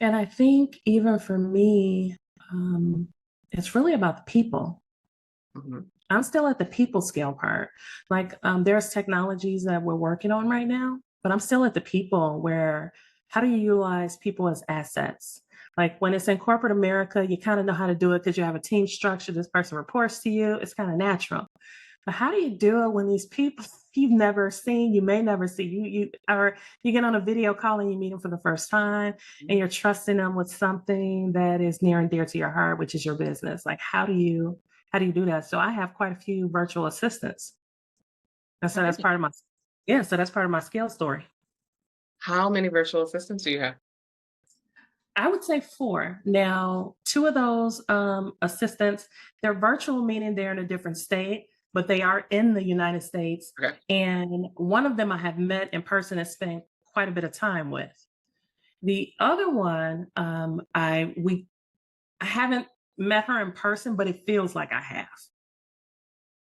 And I think even for me, um, it's really about the people. Mhm. I'm still at the people scale part. Like, there's technologies that we're working on right now, but I'm still at the people where how do you utilize people as assets? Like when it's in corporate America, you kind of know how to do it because you have a team structure. This person reports to you. It's kind of natural. But how do you do it when these people you've never seen, you may never see, or you get on a video call and you meet them for the first time and you're trusting them with something that is near and dear to your heart, which is your business. Like how do you do that? So I have quite a few virtual assistants. And so that's Okay. part of my yeah, so that's part of my scale story. How many virtual assistants do you have? I would say 4. Now, 2 of those, assistants, they're virtual, meaning they're in a different state, but they are in the United States, Okay. and one of them I have met in person and spent quite a bit of time with. The other one, I haven't met her in person, but it feels like I have.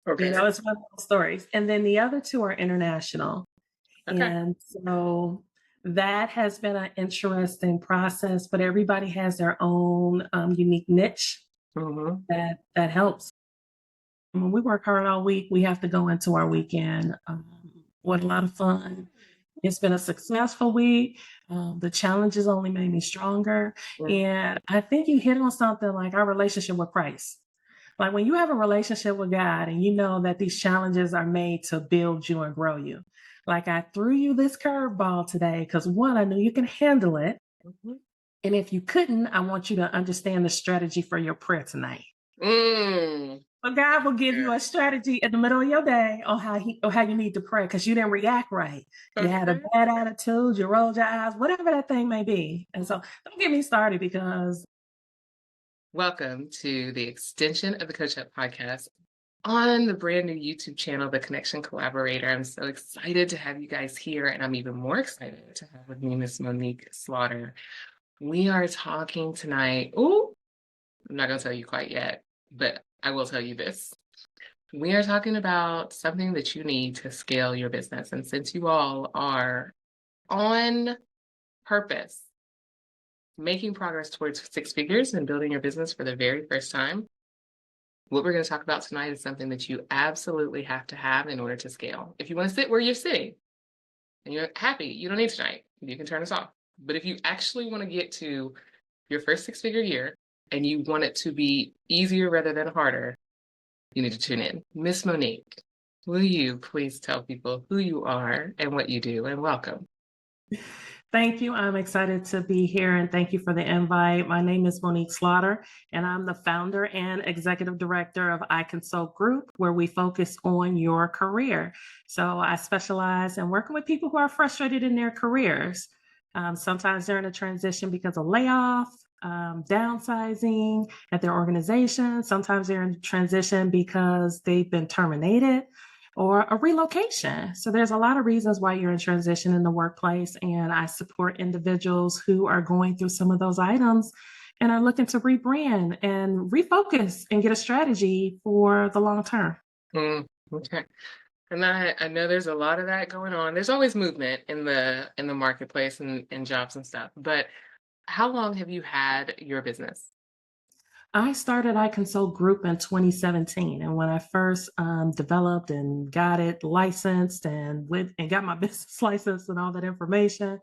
Okay. It's one of those stories, and then the other 2 are international. Okay. And so that has been an interesting process, but everybody has their own unique niche Mhm. that helps. When we work hard all week, we have to go into our weekend with a lot of fun. It's been a successful week. The challenges only made me stronger. Mm. And I think you hit on something like our relationship with Christ. Like when you have a relationship with God and you know that these challenges are made to build you and grow you. Like I threw you this curveball today because one, I knew you can handle it. Mhm. And if you couldn't, I want you to understand the strategy for your prayer tonight. Mm. But God will give you Yeah. a strategy in the middle of your day on how you need to pray because you didn't react right. You had a Okay. bad attitude, you rolled your eyes, whatever that thing may be. And so don't get me started because Welcome to the extension of the Coach Up podcast on the brand new YouTube channel, The Connection Collaborator. I'm so excited to have you guys here, and I'm even more excited to have with me Miss Monique Slaughter. We are talking tonight. Oh, I'm not going to tell you quite yet, but I will tell you this. We are talking about something that you need to scale your business. And since you all are on purpose, making progress towards 6 figures and building your business for the very first time, what we're going to talk about tonight is something that you absolutely have to have in order to scale. If you want to sit where you're sitting and you're happy, you don't need tonight. You can turn this off. But if you actually want to get to your first 6 figure year and you want it to be easier rather than harder, you need to tune in. Miss Monique, will you please tell people who you are and what you do, and welcome. thank you. I'm excited to be here and thank you for the invite. My name is Monique Slaughter, and I'm the founder and executive director of I Consult Group, where we focus on your career. So I specialize in working with people who are frustrated in their careers. Sometimes they're in a transition because of layoff, downsizing at their organization. Sometimes they're in transition because they've been terminated or a relocation. So there's a lot of reasons why you're in transition in the workplace. And I support individuals who are going through some of those items and are looking to rebrand and refocus and get a strategy for the long term. Mm, okay. And I know there's a lot of that going on. There's always movement in the marketplace and jobs and stuff. But how long have you had your business? I started I Consult Group in 2017, and when I first developed and got it licensed and went and got my business license and all that information,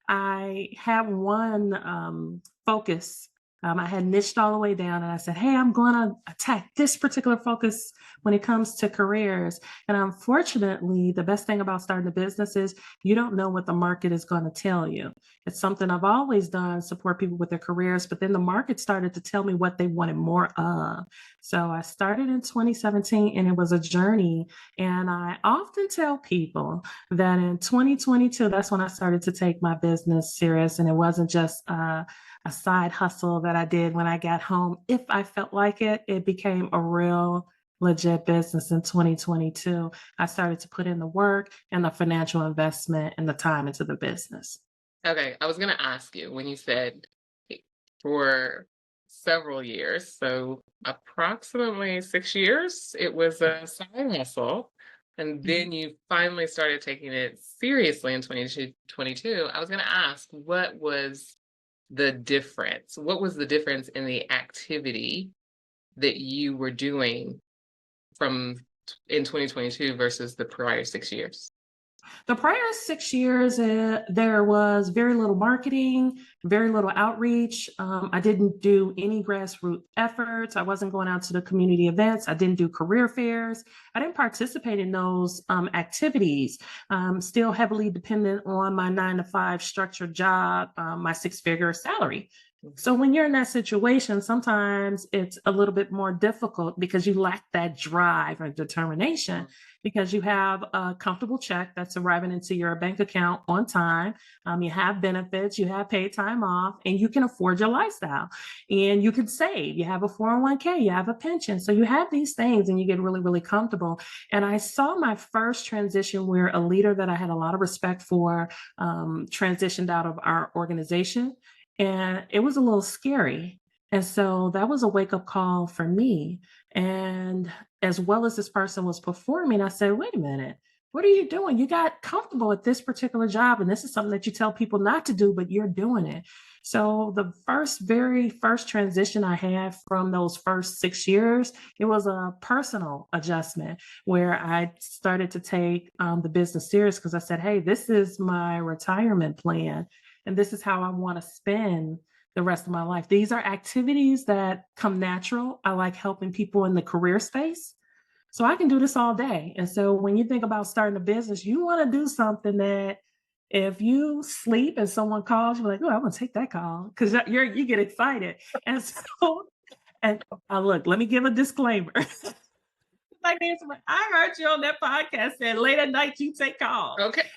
I had one focus. I had niched all the way down and I said, hey, I'm going to attack this particular focus when it comes to careers. And unfortunately, the best thing about starting a business is you don't know what the market is going to tell you. It's something I've always done, support people with their careers, but then the market started to tell me what they wanted more of. So I started in 2017 and it was a journey. And I often tell people that in 2022, that's when I started to take my business serious. And it wasn't just a side hustle that I did when I got home. If I felt like it became a real legit business in 2022. I started to put in the work and the financial investment and the time into the business. Okay, I was going to ask you when you said for several years, so approximately 6 years, it was a side hustle. And Mhm. then you finally started taking it seriously in 2022. I was going to ask, what was the difference? What was the difference in the activity that you were doing from in 2022 versus the prior 6 years? The prior 6 years, there was very little marketing, very little outreach. I didn't do any grassroots efforts. I wasn't going out to the community events. I didn't do career fairs. I didn't participate in those activities. Still heavily dependent on my 9 to 5 structured job, my 6 figure salary. So when you're in that situation, sometimes it's a little bit more difficult because you lack that drive or determination because you have a comfortable check that's arriving into your bank account on time. You have benefits, you have paid time off, and you can afford your lifestyle. And you can save. You have a 401k, you have a pension. So you have these things and you get really, really comfortable. And I saw my first transition where a leader that I had a lot of respect for transitioned out of our organization. And it was a little scary. And so that was a wake up call for me. And as well as this person was performing, I said, wait a minute, what are you doing? You got comfortable at this particular job. And this is something that you tell people not to do, but you're doing it. So the very first transition I had from those first 6 years, it was a personal adjustment where I started to take the business serious because I said, hey, this is my retirement plan. And this is how I want to spend the rest of my life. These are activities that come natural. I like helping people in the career space. So I can do this all day. And so when you think about starting a business, you want to do something that if you sleep and someone calls, you're like, oh, I'm gonna take that call because you get excited. And so and look, let me give a disclaimer. Like this, I heard you on that podcast said late at night you take calls. Okay.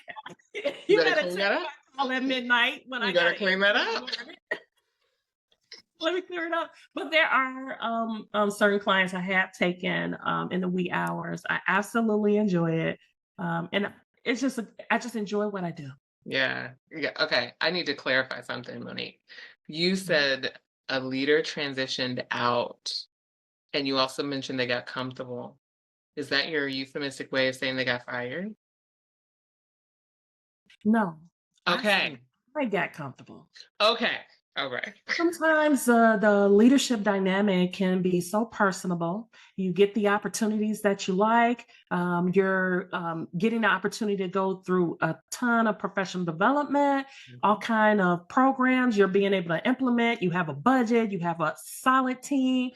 You You better better clean take that my up. call at midnight when You I better got clean that energy in the up. morning. Let me clear it up. But there are certain clients I have taken in the wee hours. I absolutely enjoy it, and it's just I just enjoy what I do. Yeah. Yeah. Okay. I need to clarify something, Monique. You said a leader transitioned out, and you also mentioned they got comfortable. Is that your euphemistic way of saying they got fired? No, I Okay. say I got comfortable. Okay. All right. Sometimes the leadership dynamic can be so personable. You get the opportunities that you like. You're getting the opportunity to go through a ton of professional development, all Mhm. kind of programs you're being able to implement. You have a budget. You have a solid team.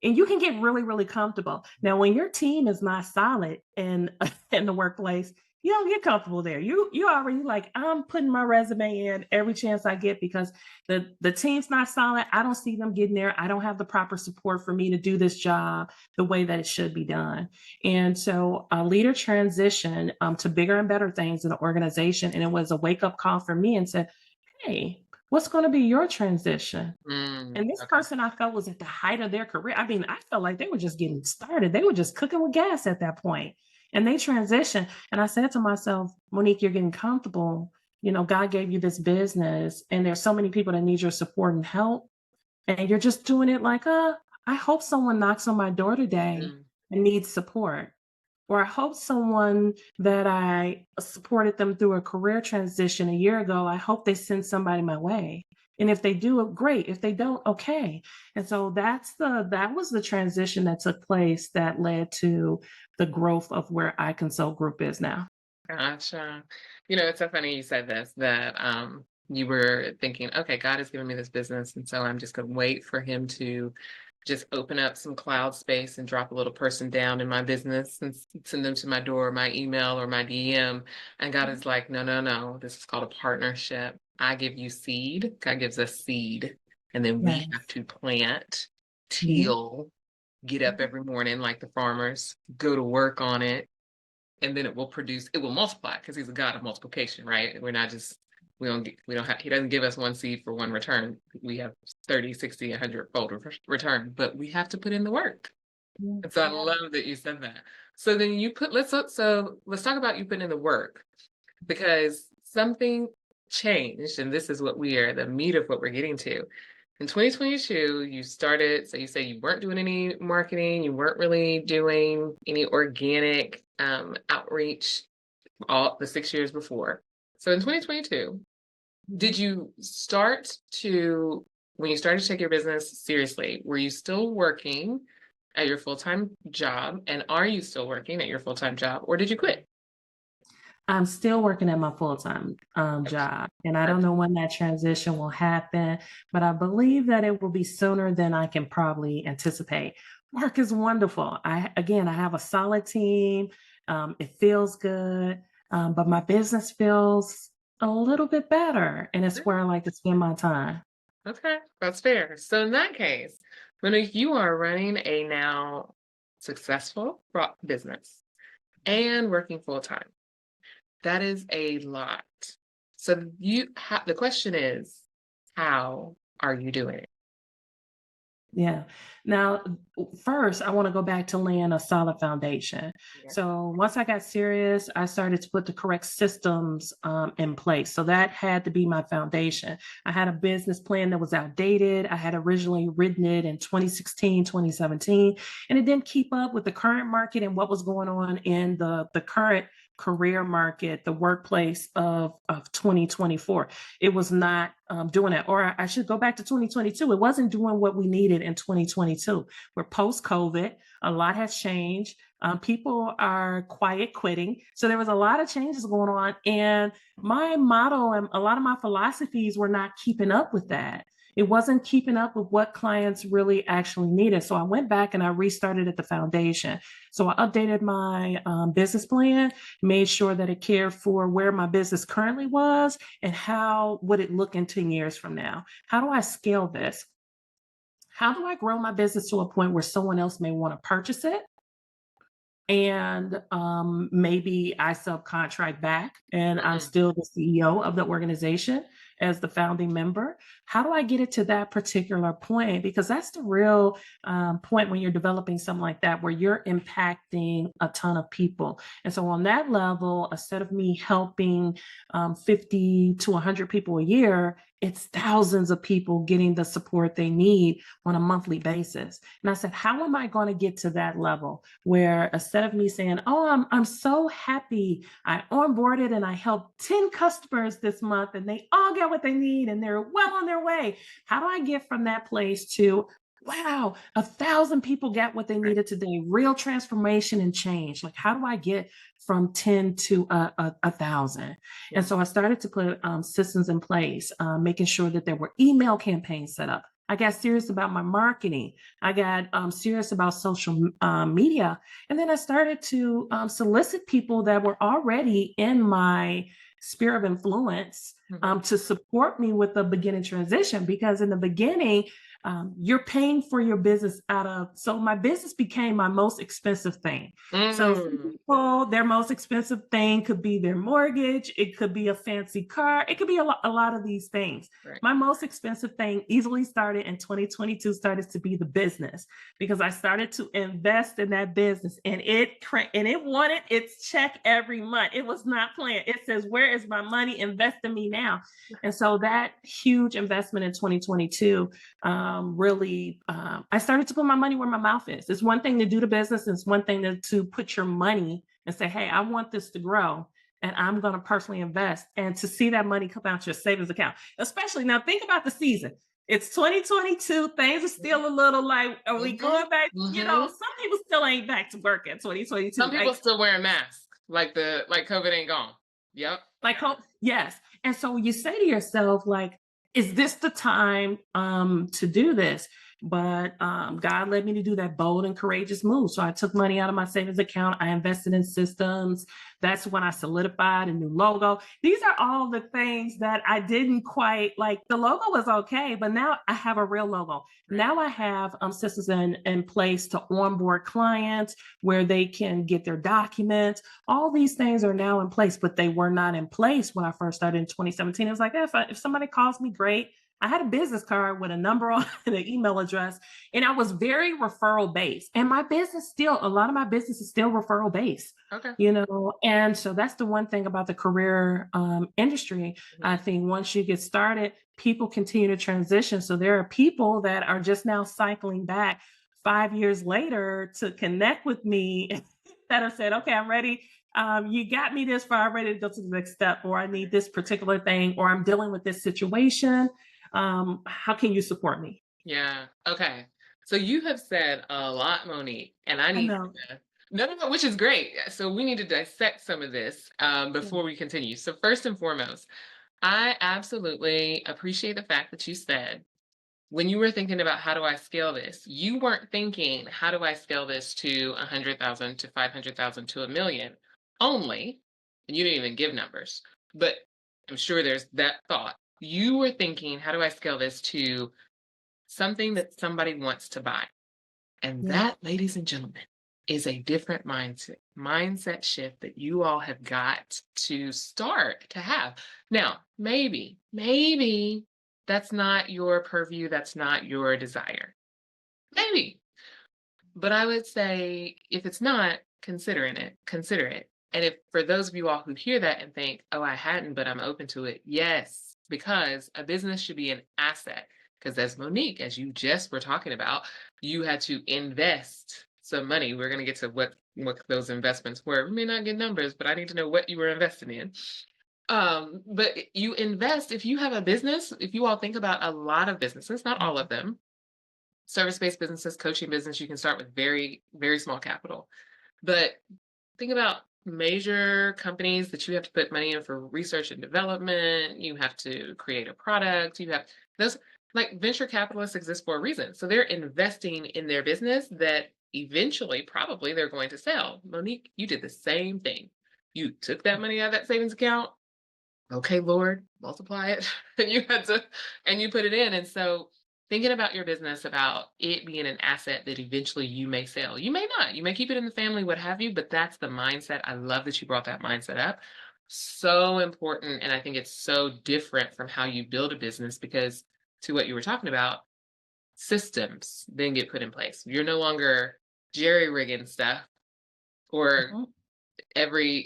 And you can get really, really comfortable. Now, when your team is not solid in in the workplace, you don't get comfortable there. You already like, I'm putting my resume in every chance I get because the team's not solid. I don't see them getting there. I don't have the proper support for me to do this job the way that it should be done. And so a leader transition to bigger and better things in the organization. And it was a wake up call for me and said, hey, what's going to be your transition? And this Okay. person I felt was at the height of their career. I mean, I felt like they were just getting started. They were just cooking with gas at that point. And they transitioned. And I said to myself, Monique, you're getting comfortable. You know, God gave you this business, and there's so many people that need your support and help. And you're just doing it like, I hope someone knocks on my door today Mm. and needs support. Or I hope someone that I supported them through a career transition a year ago, I hope they send somebody my way. And if they do, great. If they don't, okay. And so that was the transition that took place that led to the growth of where I Consult Group is now. Gotcha. It's so funny you said this, that you were thinking, okay, God has given me this business, and so I'm just gonna wait for him to just open up some cloud space and drop a little person down in my business and send them to my door, my email, or my DM. And God is like, no, no, no. This is called a partnership. I give you seed. God gives us seed. And then we have Yes. to plant, Mhm. till, get up every morning like the farmers, go to work on it, and then it will multiply because he's a God of multiplication, right? We're not just, we don't have, he doesn't give us one seed for one return. We have 30, 60, 100 fold return, but we have to put in the work. Yeah. And so I Yeah. love that you said that. So then let's talk about you putting in the work, because something changed, and this is what we are, the meat of what we're getting to. In 2022, you started, so you say you weren't doing any marketing, you weren't really doing any organic outreach all the 6 years before. So in 2022, Did you start to when you started to take your business seriously, were you still working at your full-time job? And are you still working at your full-time job, or did you quit? I'm still working at my full-time Okay, job, and I don't perfect. know when that transition will happen, but I believe that it will be sooner than I can probably anticipate. Work is wonderful. I have a solid team. It feels good, but my business feels a little bit better, and it's where I like to spend my time. Okay, that's fair. So in that case, when you are running a now successful business and working full time, that is a lot. So the question is, how are you doing it? Yeah. Now, first, I want to go back to laying a solid foundation. Yeah. So once I got serious, I started to put the correct systems in place. So that had to be my foundation. I had a business plan that was outdated. I had originally written it in 2016, 2017, and it didn't keep up with the current market and what was going on in the current career market, the workplace of 2024. It was not doing that. Or I should go back to 2022. It wasn't doing what we needed in 2022. We're post COVID. A lot has changed. People are quiet quitting. So there was a lot of changes going on. And my motto and a lot of my philosophies were not keeping up with that. It wasn't keeping up with what clients really actually needed. So I went back and I restarted at the foundation. So I updated my business plan, made sure that it cared for where my business currently was and how would it look in 10 years from now? How do I scale this? How do I grow my business to a point where someone else may want to purchase it? And maybe I subcontract back and I'm Mhm. still the CEO of the organization as the founding member. How do I get it to that particular point? Because that's the real point when you're developing something like that, where you're impacting a ton of people. And so, on that level, instead of me helping 50 to 100 people a year, it's thousands of people getting the support they need on a monthly basis. And I said, how am I going to get to that level? Where instead of me saying, "Oh, I'm so happy I onboarded and I helped 10 customers this month and they all get what they need and they're well on their way." How do I get from that place to, wow, 1,000 people got what they Right. needed today, real transformation and change? Like, how do I get from 10 to 1,000? And Yeah. so I started to put systems in place, making sure that there were email campaigns set up. I got serious about my marketing. I got serious about social media. And then I started to solicit people that were already in my sphere of influence Mhm. to support me with the beginning transition. Because in the beginning, you're paying for your business out of, so my business became my most expensive thing. So some Mm. people, their most expensive thing could be their mortgage, it could be a fancy car, it could be a lot of these things. Right. My most expensive thing easily started in 2022, started to be the business because I started to invest in that business and and it wanted its check every month. It was not playing. It says, "Where is my money? Invest in me now." And so that huge investment in 2022 really, I started to put my money where my mouth is. It's one thing to do the business, it's one thing to put your money and say, "Hey, I want this to grow." And I'm going to personally invest and to see that money come out your savings account, especially now. Think about the season. It's 2022. Things are still a little like, are we Mhm. going back? You know, Mhm. some people still ain't back to work in Some 2022. people still wearing masks, like COVID ain't gone. Yep. Yes. And so you say to yourself, like, is this the time to do this? But God led me to do that bold and courageous move. So I took money out of my savings account. I invested in systems. That's when I solidified a new logo. These are all the things that I didn't quite like. The logo was okay, but now I have a real logo. Right. Now I have systems in place to onboard clients where they can get their documents. All these things are now in place, but they were not in place when I first started in 2017. It was like, if somebody calls me, great. I had a business card with a number on and an email address, and I was very referral based. And my business still, a lot of my business is still referral based, Okay. you know. And so that's the one thing about the career industry. I Mhm. think once you get started, people continue to transition. So there are people that are just now cycling back 5 years later to connect with me that have said, "Okay, I'm ready. You got me this far, I'm ready to go to the next step, or I need this particular thing, or I'm dealing with this situation. How can you support me? Yeah. Okay. So you have said a lot, Monique, and I I need know. to, no, no, no, which is great. So we need to dissect some of this Yeah. before we continue. So first and foremost, I absolutely appreciate the fact that you said when you were thinking about how do I scale this, you weren't thinking how do I scale this to 100,000 to 500,000 to a million only, and you didn't even give numbers, but I'm sure there's that thought. You were thinking, how do I scale this to something that somebody wants to buy? And Yeah. that, ladies and gentlemen, is a different mindset shift that you all have got to start to have. Now, maybe that's not your purview, that's not your desire. Maybe. But I would say if it's not, consider it. And if for those of you all who hear that and think, oh, I hadn't, but I'm open to it, yes, because a business should be an asset. Because as Monique, as you just were talking about, you had to invest some money. We're going to get to what those investments were. We may not get numbers, but I need to know what you were investing in. But you invest if you have a business, if you all think about a lot of businesses, not all of them, service-based businesses, coaching business, you can start with very, very small capital. But think about major companies that you have to put money in for research and development. You have to create a product. You have those, like venture capitalists exist for a reason. So they're investing in their business that eventually probably they're going to sell. Monique, you did the same thing. You took that money out of that savings account. Okay, Lord, multiply it. And you had to, and you put it in. And so thinking about your business, about it being an asset that eventually you may sell. You may not, you may keep it in the family, what have you, but that's the mindset. I love that you brought that mindset up. So important. And I think it's so different from how you build a business because to what you were talking about, systems then get put in place. You're no longer jerry rigging stuff or Mhm. every,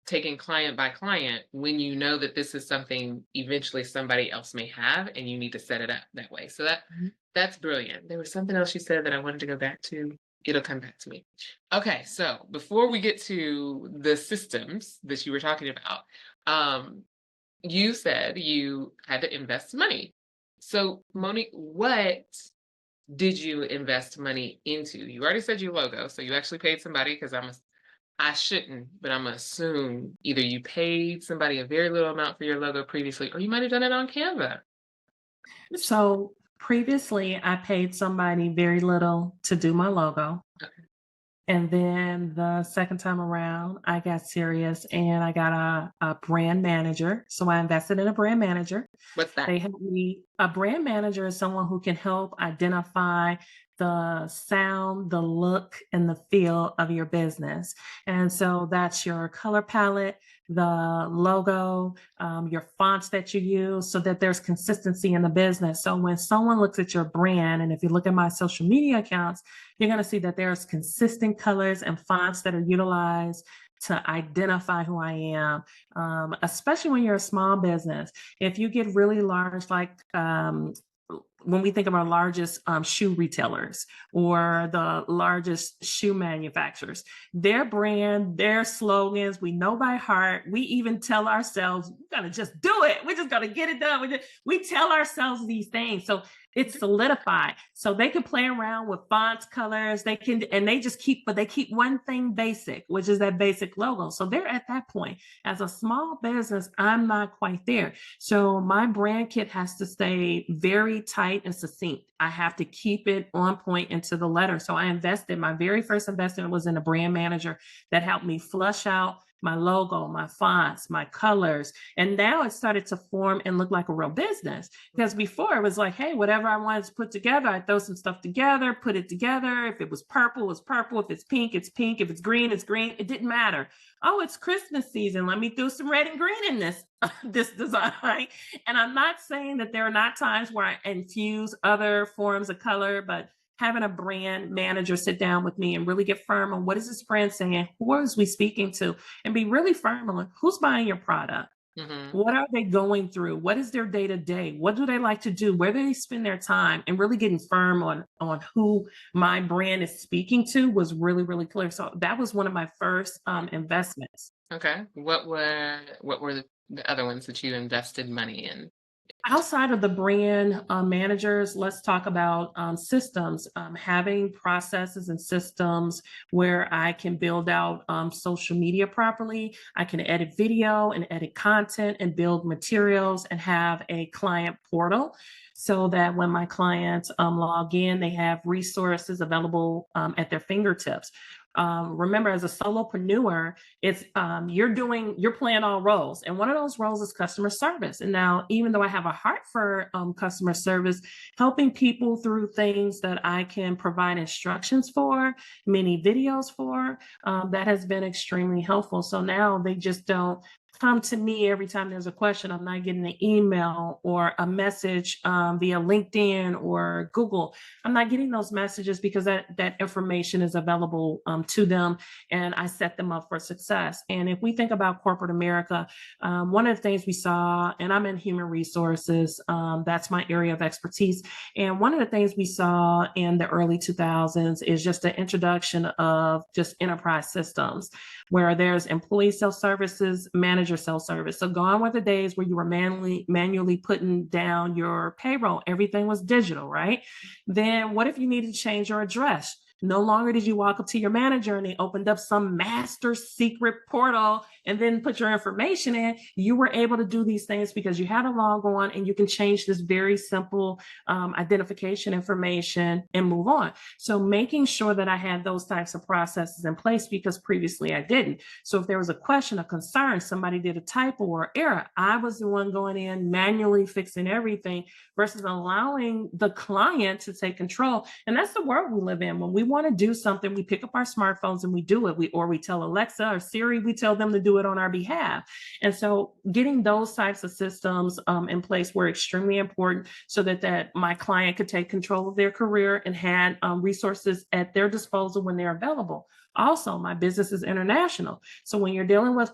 taking client by client when you know that this is something eventually somebody else may have and you need to set it up that way. So Mhm. that's brilliant. There was something else you said that I wanted to go back to. It'll come back to me. Okay, so before we get to the systems that you were talking about, um, you said you had to invest money. So Monique, what did you invest money into? You already said your logo, so you actually paid somebody because I shouldn't, but I'm gonna assume either you paid somebody a very little amount for your logo previously, or you might have done it on Canva. Which So previously, I paid somebody very little to do my logo. okay, And then the second time around, I got serious and I got a brand manager. So I invested in a brand manager. what's that? They help me. A brand manager is someone who can help identify the sound, the look, and the feel of your business. And so that's your color palette, the logo, your fonts that you use, so that there's consistency in the business. So when someone looks at your brand, and if you look at my social media accounts, you're going to see that there's consistent colors and fonts that are utilized to identify who I am, especially when you're a small business. If you get really large, like when we think of our largest shoe retailers or the largest shoe manufacturers, their brand, their slogans, we know by heart. We even tell ourselves, we're going to just do it. We're just going to get it done. We tell ourselves these things. So it's solidified. So they can play around with fonts, colors, they can, and they just keep, but they keep one thing basic, which is that basic logo. So they're at that point. As a small business, I'm not quite there. So my brand kit has to stay very tight and succinct. I have to keep it on point and to the letter. So I invested, my very first investment was in a brand manager that helped me flush out my logo, my fonts, my colors. And now it started to form and look like a real business. Because before it was like, hey, whatever I wanted to put together, I throw some stuff together, put it together. If it was purple, it was purple. If it's pink, it's pink. If it's green, it's green. It didn't matter. Oh, it's Christmas season. Let me do some red and green in this this design. And I'm not saying that there are not times where I infuse other forms of color, but having a brand manager sit down with me and really get firm on what is this brand saying, who is we speaking to, and be really firm on who's buying your product. Mhm. What are they going through? What is their day to day? What do they like to do? Where do they spend their time? And really getting firm on who my brand is speaking to was really, really clear. So that was one of my first investments. Okay. What were the other ones that you invested money in? Outside of the brand managers, let's talk about systems. Having processes and systems where I can build out social media properly. I can edit video and edit content and build materials and have a client portal so that when my clients log in, they have resources available at their fingertips. Remember, as a solopreneur, it's you're playing all roles, and one of those roles is customer service. And now, even though I have a heart for customer service, helping people through things that I can provide instructions for, many videos for, that has been extremely helpful. So now they just don't come to me every time there's a question. I'm not getting an email or a message via LinkedIn or Google. I'm not getting those messages because that information is available to them, and I set them up for success. And if we think about corporate America, one of the things we saw, and I'm in human resources, that's my area of expertise. And one of the things we saw in the early 2000s is just the introduction of just enterprise systems where there's employee self-services, manager self-service. So gone were the days where you were manually putting down your payroll. Everything was digital, right? Then what if you needed to change your address? No longer did you walk up to your manager and they opened up some master secret portal and then put your information in. You were able to do these things because you had a log on and you can change this very simple identification information and move on. So making sure that I had those types of processes in place because previously I didn't. So if there was a question, a concern, somebody did a typo or error, I was the one going in manually fixing everything versus allowing the client to take control. And that's the world we live in. When we want to do something, we pick up our smartphones and we do it. We tell Alexa or Siri, we tell them to do it on our behalf. And so getting those types of systems in place were extremely important so that my client could take control of their career and had resources at their disposal when they're available. Also, my business is international. So when you're dealing with,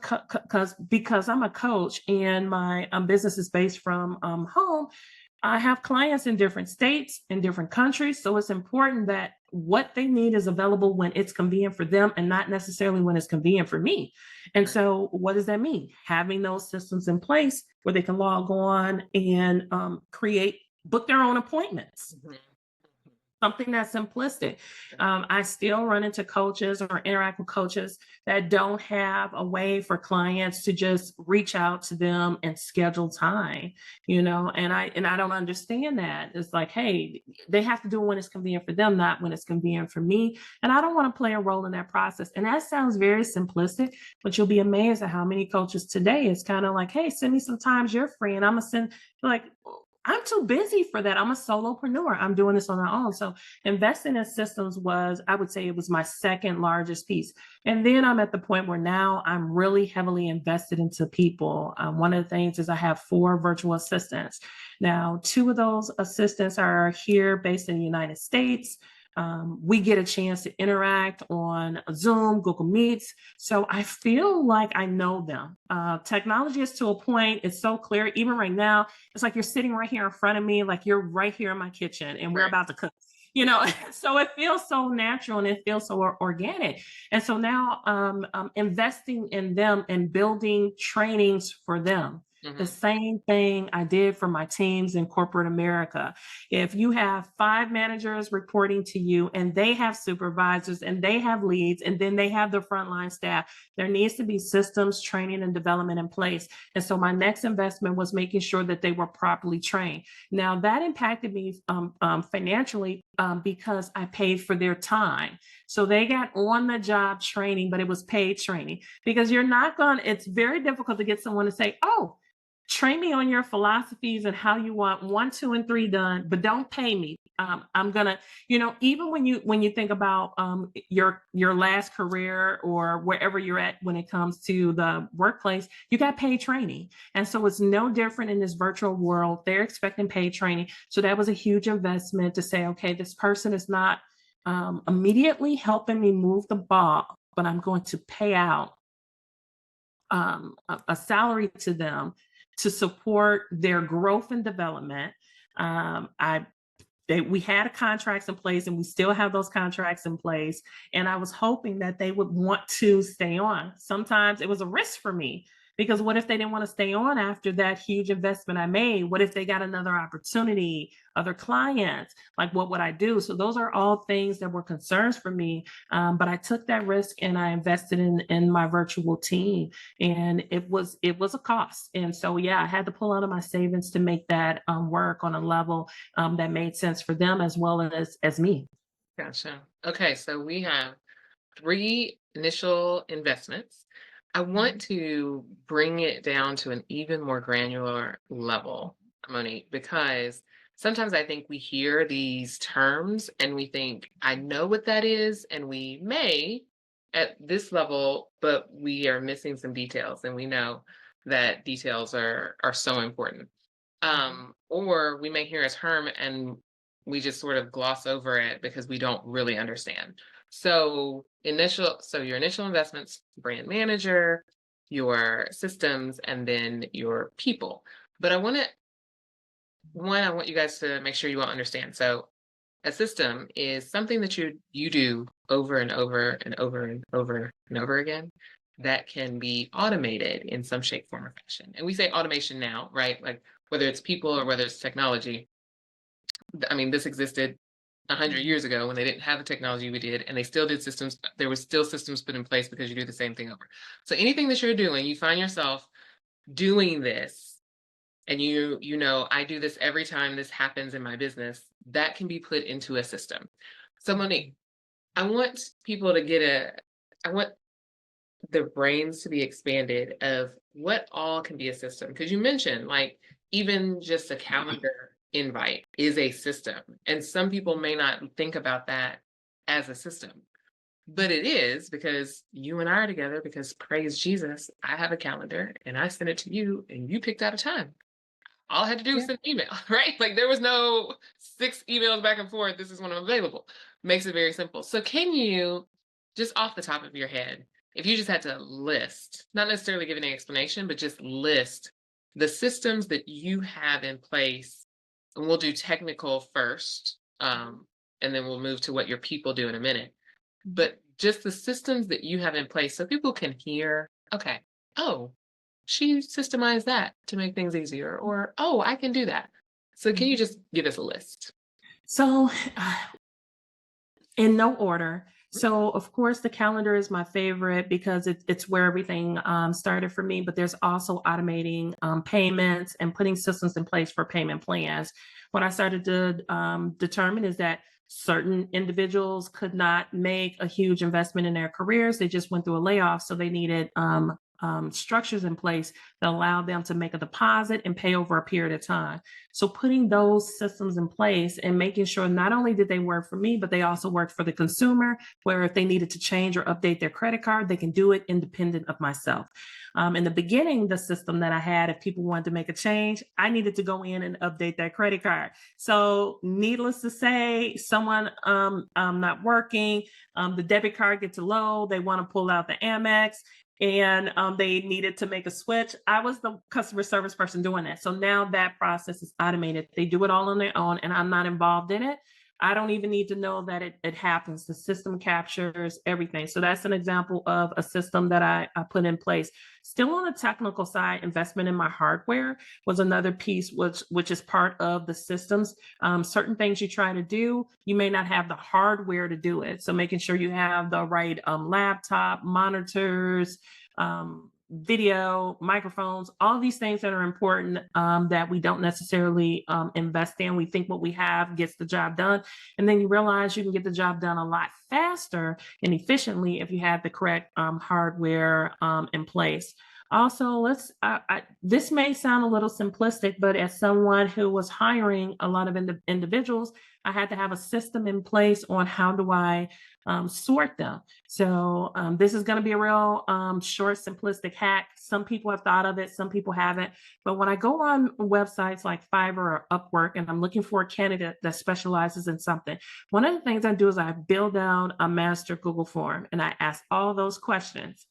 because I'm a coach and my business is based from home, I have clients in different states, in different countries. So it's important that what they need is available when it's convenient for them and not necessarily when it's convenient for me. And so, what does that mean? Having those systems in place where they can log on and book their own appointments, Mhm. something that's simplistic. I still run into coaches or interact with coaches that don't have a way for clients to just reach out to them and schedule time, and I don't understand that. It's like, hey, they have to do it when it's convenient for them, not when it's convenient for me. And I don't want to play a role in that process. And that sounds very simplistic, but you'll be amazed at how many coaches today is kind of like, hey, send me some times you're free, and I'm gonna send like I'm too busy for that. I'm a solopreneur. I'm doing this on my own. So investing in systems I would say it was my second largest piece. And then I'm at the point where now I'm really heavily invested into people. One of the things is I have 4 virtual assistants. Now, 2 of those assistants are here based in the United States. We get a chance to interact on Zoom, Google Meets. So I feel like I know them. Technology is to a point, it's so clear. Even right now, it's like you're sitting right here in front of me, like you're right here in my kitchen and we're Right. about to cook. So it feels so natural and it feels so organic. And so now investing in them and building trainings for them. The Mhm. same thing I did for my teams in corporate America. If you have 5 managers reporting to you and they have supervisors and they have leads and then they have the frontline staff, there needs to be systems, training, and development in place. And so my next investment was making sure that they were properly trained. Now that impacted me financially because I paid for their time. So they got on the job training, but it was paid training because it's very difficult to get someone to say, oh, train me on your philosophies and how you want 1, 2, and 3 done, but don't pay me. I'm gonna, even when you think about your last career or wherever you're at when it comes to the workplace, you got paid training, and so it's no different in this virtual world. They're expecting paid training, so that was a huge investment to say, okay, this person is not immediately helping me move the ball, but I'm going to pay out a salary to them to support their growth and development. I we had contracts in place and we still have those contracts in place. And I was hoping that they would want to stay on. Sometimes it was a risk for me because what if they didn't want to stay on after that huge investment I made? What if they got another opportunity, other clients? Like, what would I do? So those are all things that were concerns for me. But I took that risk and I invested in my virtual team, and it was a cost. And so yeah, I had to pull out of my savings to make that work on a level that made sense for them as well as me. Gotcha. Okay, so we have three initial investments. I want to bring it down to an even more granular level, Monique, because sometimes I think we hear these terms and we think, I know what that is, and we may at this level, but we are missing some details, and we know that details are so important. Or we may hear a term and we just sort of gloss over it because we don't really understand. So your initial investments, brand manager, your systems, and then your people. But I want you guys to make sure you all understand. So a system is something that you do over and over and over and over and over again that can be automated in some shape, form, or fashion. And we say automation now, right? Like whether it's people or whether it's technology. I mean, this existed 100 years ago when they didn't have the technology we did, and they still did systems. There were still systems put in place because you do the same thing over. So anything that you're doing, you find yourself doing this, and you know, I do this every time this happens in my business. That can be put into a system. So Monique, I want people to I want their brains to be expanded of what all can be a system. Because you mentioned like even just a calendar invite is a system. And some people may not think about that as a system. But it is because you and I are together because praise Jesus, I have a calendar and I send it to you and you picked out a time. All I had to do was Yeah. send an email, right? Like there was no 6 emails back and forth. This is when I'm available. Makes it very simple. So can you, just off the top of your head, if you just had to list, not necessarily give any explanation, but just list the systems that you have in place, and we'll do technical first, and then we'll move to what your people do in a minute. But just the systems that you have in place so people can hear, okay, oh, she systemized that to make things easier, or oh, I can do that. So can you just give us a list? So, in no order. So, of course, the calendar is my favorite because it's where everything started for me. But there's also automating payments and putting systems in place for payment plans. What I started to determine is that certain individuals could not make a huge investment in their careers. They just went through a layoff. So they needed structures in place that allowed them to make a deposit and pay over a period of time. So putting those systems in place and making sure not only did they work for me, but they also worked for the consumer, where if they needed to change or update their credit card, they can do it independent of myself. In the beginning, the system that I had, if people wanted to make a change, I needed to go in and update that credit card. So, needless to say, someone not working, the debit card gets low, they want to pull out the Amex, and they needed to make a switch. I was the customer service person doing that. So now that process is automated. They do it all on their own, and I'm not involved in it. I don't even need to know that it happens. The system captures everything. So that's an example of a system that I put in place. Still on the technical side, investment in my hardware was another piece, which is part of the systems. Certain things you try to do, you may not have the hardware to do it. So making sure you have the right laptop, monitors, video, microphones, all these things that are important that we don't necessarily invest in. We think what we have gets the job done. And then you realize you can get the job done a lot faster and efficiently if you have the correct hardware in place. Also, this may sound a little simplistic, but as someone who was hiring a lot of individuals, I had to have a system in place on how do I sort them. So this is going to be a real short, simplistic hack. Some people have thought of it, some people haven't. But when I go on websites like Fiverr or Upwork and I'm looking for a candidate that specializes in something, one of the things I do is I build down a master Google form and I ask all those questions.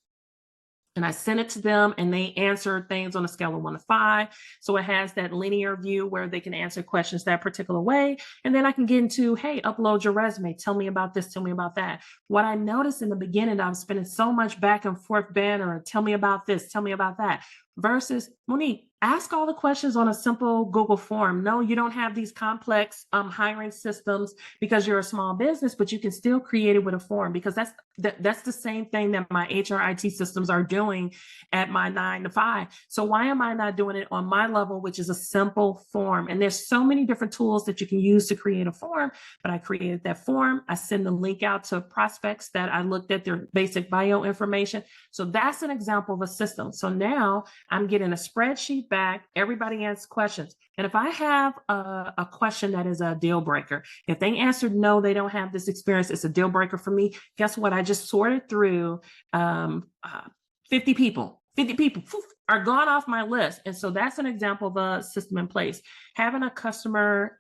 and I sent it to them and they answer things on a scale of 1 to 5. So it has that linear view where they can answer questions that particular way. And then I can get into, hey, upload your resume. Tell me about this. Tell me about that. What I noticed in the beginning, I was spending so much back and forth banner. Tell me about this. Tell me about that. Versus Monique, ask all the questions on a simple Google form. No, you don't have these complex hiring systems because you're a small business, but you can still create it with a form because that's the same thing that my HRIT systems are doing at my 9 to 5. So why am I not doing it on my level, which is a simple form? And there's so many different tools that you can use to create a form, but I created that form. I send the link out to prospects that I looked at their basic bio information. So that's an example of a system. So now I'm getting a spreadsheet back. Everybody asks questions. And if I have a question that is a deal breaker, if they answered no, they don't have this experience, it's a deal breaker for me. Guess what? I just sorted through um, uh, 50 people. 50 people poof, are gone off my list. And so that's an example of a system in place. Having a customer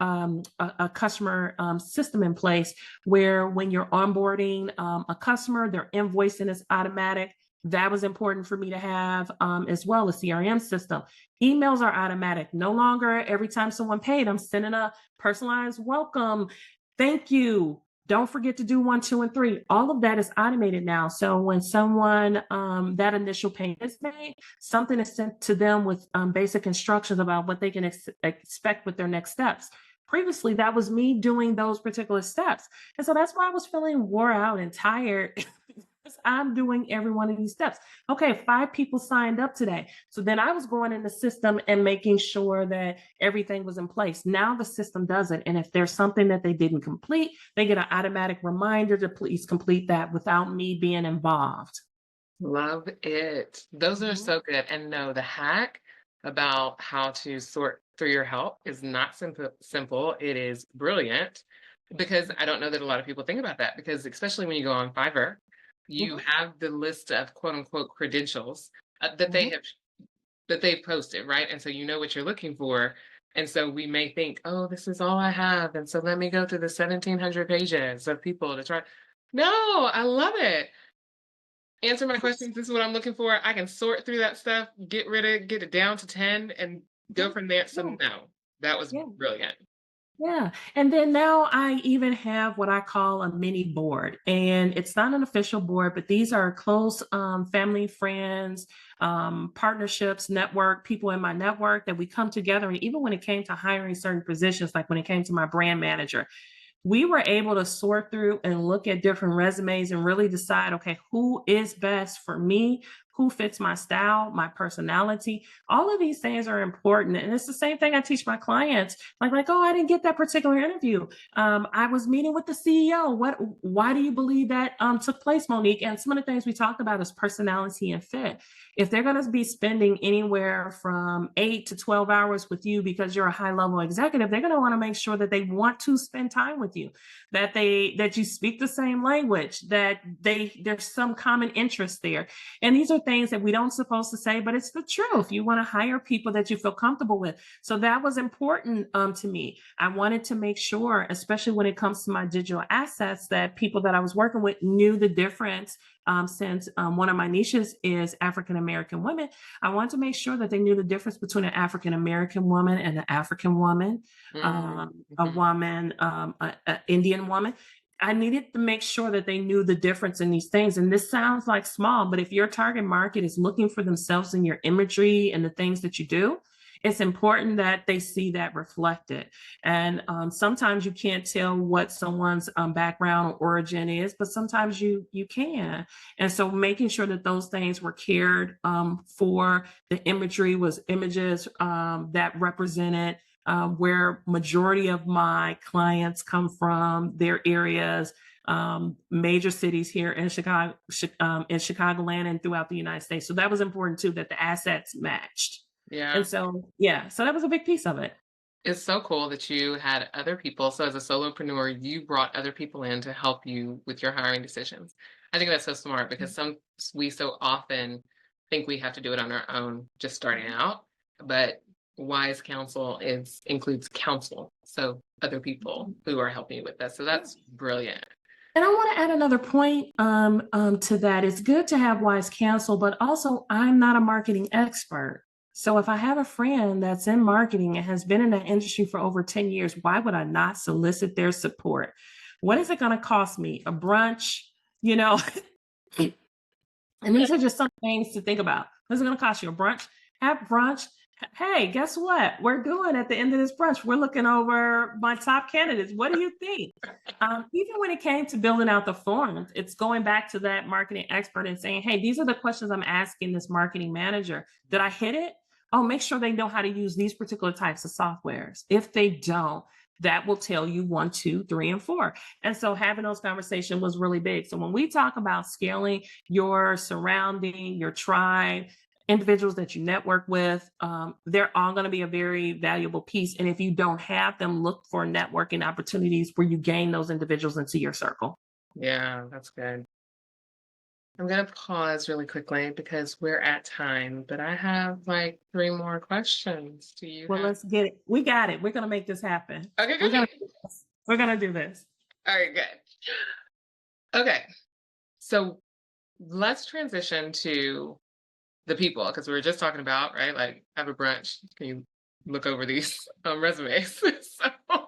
system in place where when you're onboarding a customer, their invoicing is automatic. That was important for me to have as well, a CRM system. Emails are automatic. No longer every time someone paid, I'm sending a personalized welcome. Thank you. Don't forget to do 1, 2, and 3. All of that is automated now. So when someone that initial payment is made, something is sent to them with basic instructions about what they can expect with their next steps. Previously, that was me doing those particular steps. And so that's why I was feeling wore out and tired. I'm doing every one of these steps. Okay, 5 people signed up today. So then I was going in the system and making sure that everything was in place. Now the system does it. And if there's something that they didn't complete, they get an automatic reminder to please complete that without me being involved. Love it. Those are Mhm. so good. And no, the hack about how to sort through your help is not simple. It is brilliant because I don't know that a lot of people think about that because especially when you go on Fiverr, you Mhm. have the list of quote unquote credentials that they Mhm. have that they've posted, right? And so you know what you're looking for. And so we may think, oh, this is all I have. And so let me go through the 1,700 pages of people to try. No, I love it. Answer my questions. This is what I'm looking for. I can sort through that stuff, get it down to 10 and go Mhm. from there. So Yeah. no, that was Yeah. brilliant. Yeah. And then now I even have what I call a mini board. And it's not an official board, but these are close family, friends, partnerships, network, people in my network that we come together. And even when it came to hiring certain positions, like when it came to my brand manager, we were able to sort through and look at different resumes and really decide, okay, who is best for me, who fits my style, my personality. All of these things are important, and it's the same thing I teach my clients. Oh, I didn't get that particular interview. I was meeting with the CEO. Why do you believe that took place, Monique? And some of the things we talked about is personality and fit. If they're going to be spending anywhere from 8 to 12 hours with you because you're a high level executive, they're going to want to make sure that they want to spend time with you, that you speak the same language, that there's some common interest there. And these are things that we don't supposed to say, but it's the truth. You want to hire people that you feel comfortable with. So that was important to me. I wanted to make sure, especially when it comes to my digital assets, that people that I was working with knew the difference. Since one of my niches is African American women, I wanted to make sure that they knew the difference between an African American woman and an African woman, a Mhm. woman, a Indian woman. I needed to make sure that they knew the difference in these things. And this sounds like small, but if your target market is looking for themselves in your imagery and the things that you do, it's important that they see that reflected. And sometimes you can't tell what someone's background or origin is, but sometimes you can. And so making sure that those things were cared for, the imagery was images that represented where majority of my clients come from, their areas, major cities here in Chicagoland and throughout the United States. So that was important too, that the assets matched. And Yeah. so, yeah, so that was a big piece of it. It's so cool that you had other people. So as a solopreneur, you brought other people in to help you with your hiring decisions. I think that's so smart because we so often think we have to do it on our own, just starting out. But wise counsel includes counsel. So other people who are helping you with that. So Yeah. that's brilliant. And I want to add another point to that. It's good to have wise counsel, but also I'm not a marketing expert. So if I have a friend that's in marketing and has been in that industry for over 10 years, why would I not solicit their support? What is it going to cost me? A brunch, you know? And these are just some things to think about. What's it going to cost you? A brunch? Have brunch. Hey, guess what? We're doing at the end of this brunch. We're looking over my top candidates. What do you think? Even when it came to building out the forms, it's going back to that marketing expert and saying, hey, these are the questions I'm asking this marketing manager. Did I hit it? Oh, make sure they know how to use these particular types of softwares. If they don't, that will tell you 1, 2, 3, and 4. And so having those conversations was really big. So when we talk about scaling your surrounding, your tribe, individuals that you network with, they're all going to be a very valuable piece. And if you don't have them, look for networking opportunities where you gain those individuals into your circle. Yeah, that's good. I'm going to pause really quickly because we're at time, but I have like three more questions. Do you Well, have? let's get it. We got it. We're going to make this happen. Okay, We're going great. to do this. We're going to do this. All right, good. Okay, so let's transition to the people because we were just talking about, right? Like, have a brunch. Can you look over these resumes? So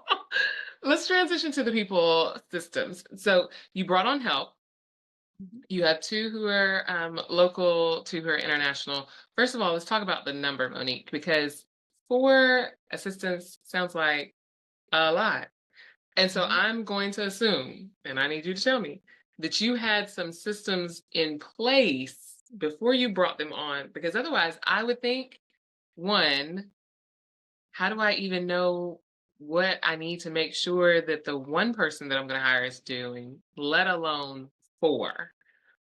let's transition to the people systems. So you brought on help. You have two who are local, two who are international. First of all, let's talk about the number, Monique, because four assistants sounds like a lot. And so Mhm. I'm going to assume, and I need you to tell me, that you had some systems in place before you brought them on, because otherwise I would think, one, how do I even know what I need to make sure that the one person that I'm going to hire is doing, let alone four?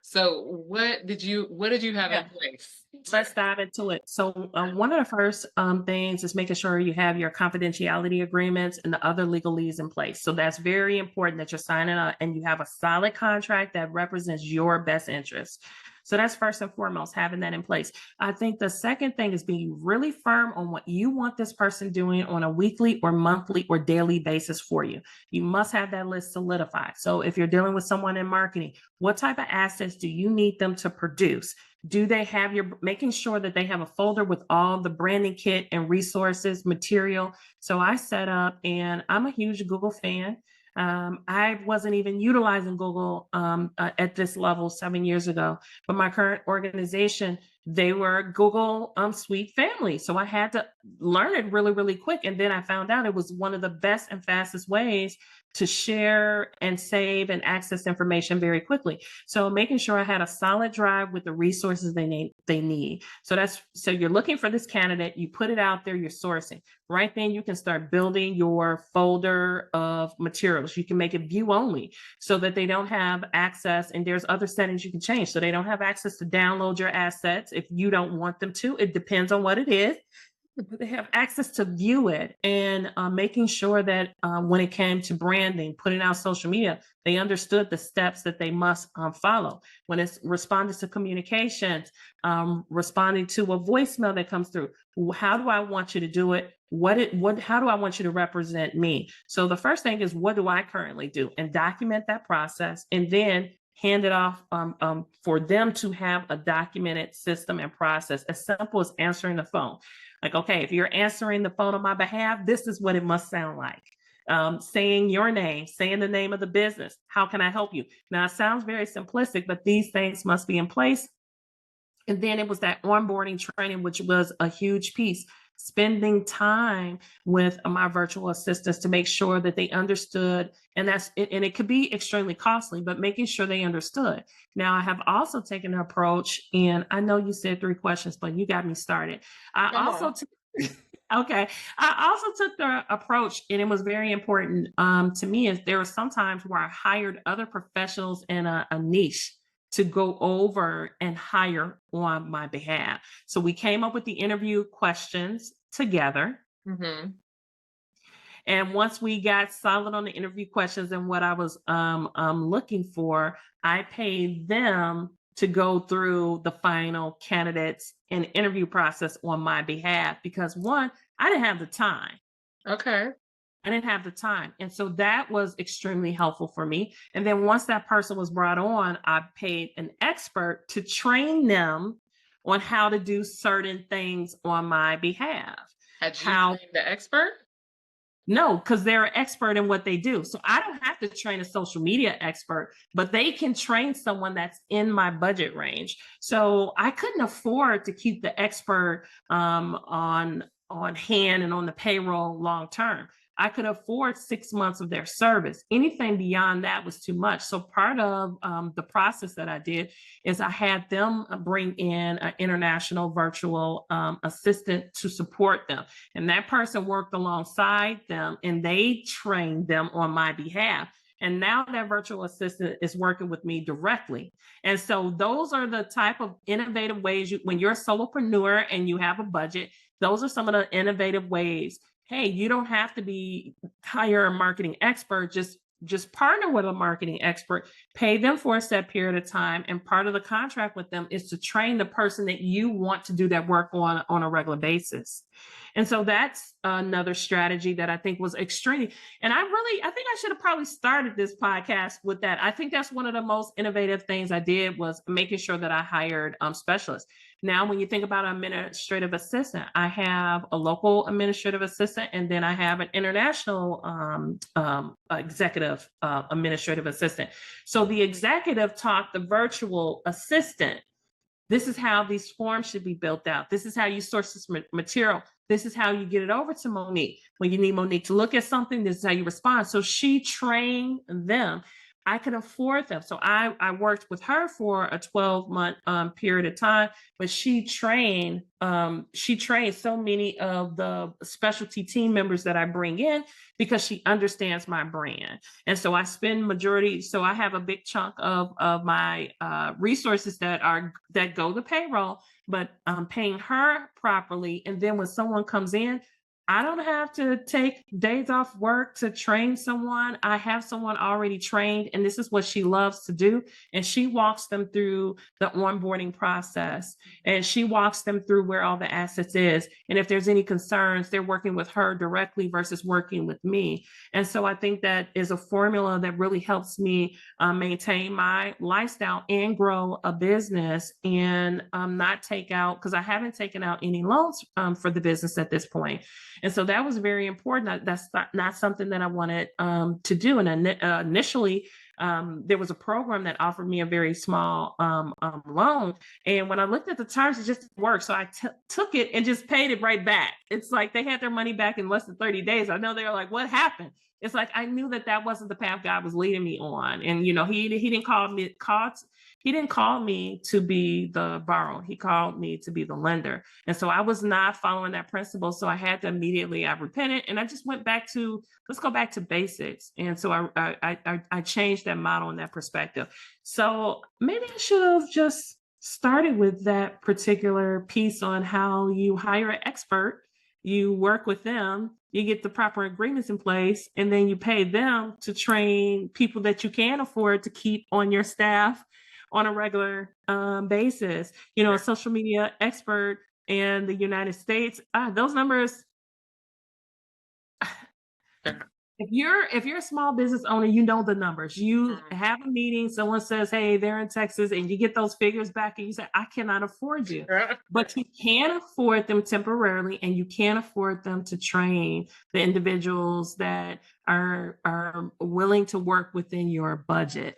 So what did you have in Yeah. place? Let's dive into it. So, one of the first things is making sure you have your confidentiality agreements and the other legalese in place. So, that's very important that you're signing up and you have a solid contract that represents your best interests. So, that's first and foremost, having that in place. I think the second thing is being really firm on what you want this person doing on a weekly or monthly or daily basis for you. You must have that list solidified. So, if you're dealing with someone in marketing, what type of assets do you need them to produce? Do they have your making sure that they have a folder with all the branding kit and resources, material? So I set up, and I'm a huge Google fan. I wasn't even utilizing Google at this level 7 years ago, but my current organization, they were Google Suite family. So I had to learn it really, really quick. And then I found out it was one of the best and fastest ways to share and save and access information very quickly. So making sure I had a solid drive with the resources they need. So you're looking for this candidate, you put it out there, you're sourcing. Right then you can start building your folder of materials. You can make it view only so that they don't have access, and there's other settings you can change. So they don't have access to download your assets if you don't want them to. It depends on what it is, but they have access to view it, and making sure that when it came to branding, putting out social media, they understood the steps that they must follow. When it's responding to communications, responding to a voicemail that comes through, how do I want you to do it? How do I want you to represent me? So the first thing is, what do I currently do? And document that process, and then hand it off for them to have a documented system and process, as simple as answering the phone. Like, okay, if you're answering the phone on my behalf, this is what it must sound like. Saying your name, saying the name of the business. How can I help you? Now, it sounds very simplistic, but these things must be in place. And then it was that onboarding training, which was a huge piece. Spending time with my virtual assistants to make sure that they understood, and that's it, and it could be extremely costly, but making sure they understood. Now, I have also taken an approach, and I know you said three questions, but you got me started. I Come also on. took Okay. I also took the approach, and it was very important to me. Is there were some times where I hired other professionals in a niche to go over and hire on my behalf. So we came up with the interview questions together. Hmm. And once we got solid on the interview questions and what I was looking for, I paid them to go through the final candidates and interview process on my behalf because one, I didn't have the time. Okay. I didn't have the time. And so that was extremely helpful for me. And then once that person was brought on, I paid an expert to train them on how to do certain things on my behalf. Had you How trained the expert? No, because they're an expert in what they do. So I don't have to train a social media expert, but they can train someone that's in my budget range. So I couldn't afford to keep the expert on hand and on the payroll long term. I could afford 6 months of their service. Anything beyond that was too much. So part of the process that I did is I had them bring in an international virtual assistant to support them, and that person worked alongside them and they trained them on my behalf. And now that virtual assistant is working with me directly. And so those are the type of innovative ways when you're a solopreneur and you have a budget, those are some of the innovative ways. Hey, you don't have to be hire a marketing expert, just partner with a marketing expert, pay them for a set period of time, and part of the contract with them is to train the person that you want to do that work on a regular basis. And so that's another strategy that I think was extremely, and I think I should have probably started this podcast with that. I think that's one of the most innovative things I did was making sure that I hired specialists. Now, when you think about an administrative assistant, I have a local administrative assistant, and then I have an international executive administrative assistant. So the executive taught the virtual assistant, this is how these forms should be built out. This is how you source this material. This is how you get it over to Monique. When you need Monique to look at something, this is how you respond. So she trained them. I could afford them. So I worked with her for a 12-month period of time, but she trained so many of the specialty team members that I bring in because she understands my brand. And so I spend majority, so I have a big chunk of my resources that go to payroll, but I'm paying her properly. And then when someone comes in, I don't have to take days off work to train someone. I have someone already trained, and this is what she loves to do. And she walks them through the onboarding process, and she walks them through where all the assets is. And if there's any concerns, they're working with her directly versus working with me. And so I think that is a formula that really helps me maintain my lifestyle and grow a business and not take out, because I haven't taken out any loans for the business at this point. And so that was very important. That's not something that I wanted to do. And initially, there was a program that offered me a very small loan. And when I looked at the terms, it just didn't work. So I took it and just paid it right back. It's like they had their money back in less than 30 days. I know they were like, what happened? It's like I knew that wasn't the path God was leading me on. And, he didn't call me to be the borrower. He called me to be the lender. And so I was not following that principle. So I had to I repented, and I just went back to, let's go back to basics. And so I changed that model and that perspective. So maybe I should have just started with that particular piece on how you hire an expert, you work with them, you get the proper agreements in place, and then you pay them to train people that you can afford to keep on your staff on a regular basis. A social media expert in the United States, those numbers. If you're a small business owner, you know the numbers. You have a meeting, someone says, hey, they're in Texas, and you get those figures back and you say, I cannot afford you. But you can afford them temporarily, and you can afford them to train the individuals that are willing to work within your budget.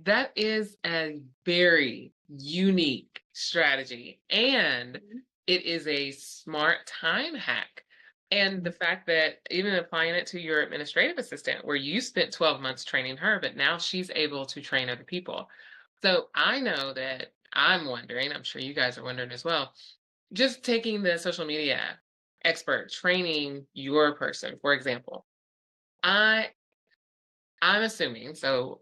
That is a very unique strategy, and it is a smart time hack. And the fact that even applying it to your administrative assistant, where you spent 12 months training her, but now she's able to train other people. So I know that I'm wondering, I'm sure you guys are wondering as well, just taking the social media expert, training your person, for example. I'm assuming, so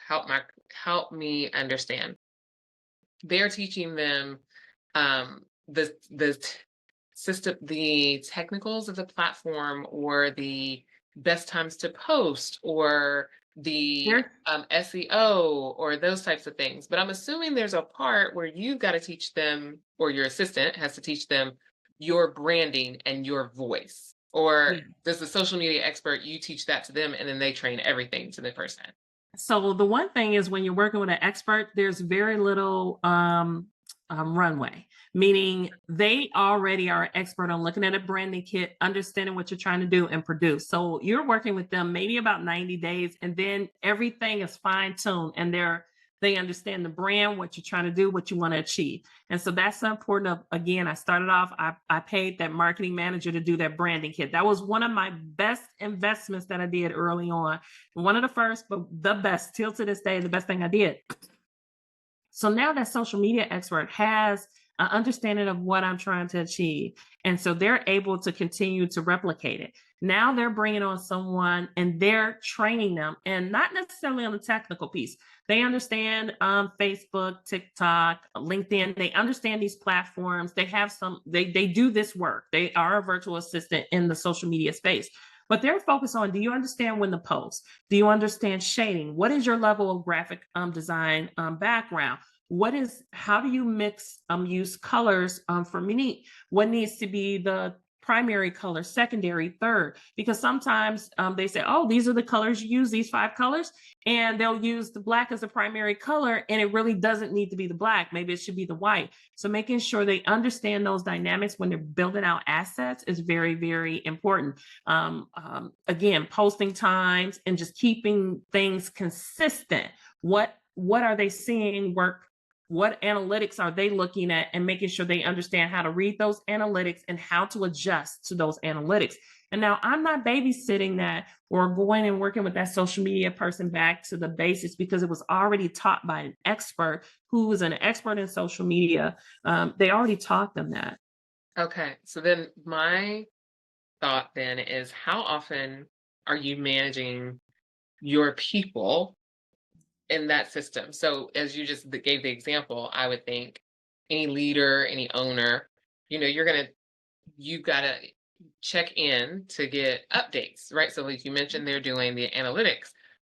help me understand. They're teaching them the system, the technicals of the platform, or the best times to post, or the SEO, or those types of things. But I'm assuming there's a part where you've got to teach them, or your assistant has to teach them, your branding and your voice. Or Yeah. does the social media expert, you teach that to them and then they train everything to the person? So the one thing is when you're working with an expert, there's very little runway, meaning they already are an expert on looking at a branding kit, understanding what you're trying to do and produce. So you're working with them maybe about 90 days, and then everything is fine tuned, and they understand the brand, what you're trying to do, what you want to achieve. And so that's so important. Of again, I started off, I paid that marketing manager to do that branding kit. That was one of my best investments that I did early on, one of the first, but the best, till to this day, the best thing I did. So now that social media expert has an understanding of what I'm trying to achieve. And so they're able to continue to replicate it. Now they're bringing on someone and they're training them, and not necessarily on the technical piece. They understand Facebook, TikTok, LinkedIn. They understand these platforms. They have they do this work. They are a virtual assistant in the social media space. But they're focused on, do you understand when to post? Do you understand shading? What is your level of graphic design background? How do you mix use colors for Monique? What needs to be the primary color, secondary, third? Because sometimes they say, oh, these are the colors you use, these 5 colors, and they'll use the black as a primary color, and it really doesn't need to be the black. Maybe it should be the white. So making sure they understand those dynamics when they're building out assets is very, very important. Again, posting times and just keeping things consistent. What are they seeing work? What analytics are they looking at, and making sure they understand how to read those analytics and how to adjust to those analytics. And now I'm not babysitting that or going and working with that social media person back to the basics, because it was already taught by an expert who was an expert in social media. They already taught them that. Okay. So then my thought then is, how often are you managing your people in that system? So as you just gave the example, I would think any leader, any owner, you've got to check in to get updates, right? So like you mentioned, they're doing the analytics.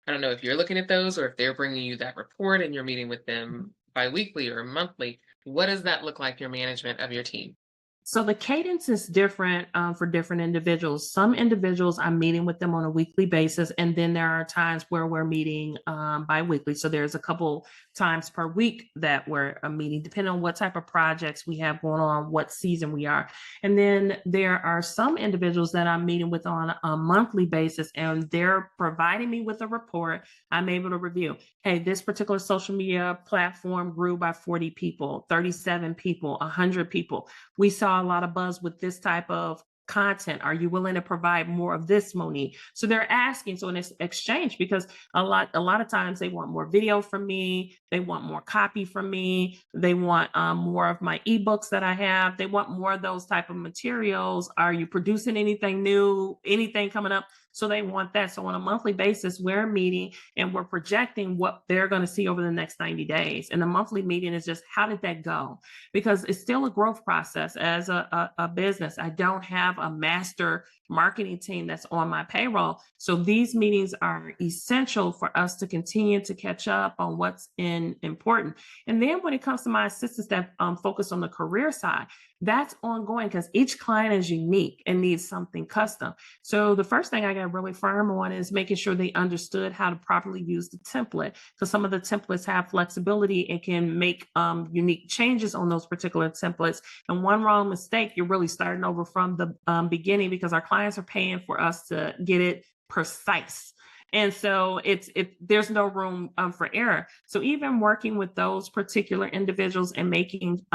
I don't know if you're looking at those or if they're bringing you that report and you're meeting with them biweekly or monthly. What does that look like, your management of your team? So the cadence is different for different individuals. Some individuals, I'm meeting with them on a weekly basis, and then there are times where we're meeting bi-weekly. So there's a couple times per week that we're meeting, depending on what type of projects we have going on, what season we are. And then there are some individuals that I'm meeting with on a monthly basis, and they're providing me with a report. I'm able to review. Hey, this particular social media platform grew by 40 people, 37 people, 100 people. We saw a lot of buzz with this type of content. Are you willing to provide more of this, Monique? So they're asking, so in this exchange, because a lot of times they want more video from me, they want more copy from me, they want more of my ebooks that I have, they want more of those type of materials. Are you producing anything new, anything coming up? So they want that. So on a monthly basis, we're meeting and we're projecting what they're going to see over the next 90 days. And the monthly meeting is just, how did that go? Because it's still a growth process as a business. I don't have a master marketing team that's on my payroll. So these meetings are essential for us to continue to catch up on what's important. And then when it comes to my assistants that focus on the career side, that's ongoing because each client is unique and needs something custom. So the first thing I got really firm on is making sure they understood how to properly use the template, because some of the templates have flexibility and can make unique changes on those particular templates. And one wrong mistake, you're really starting over from the beginning, because our clients are paying for us to get it precise. And so there's no room for error. So even working with those particular individuals and making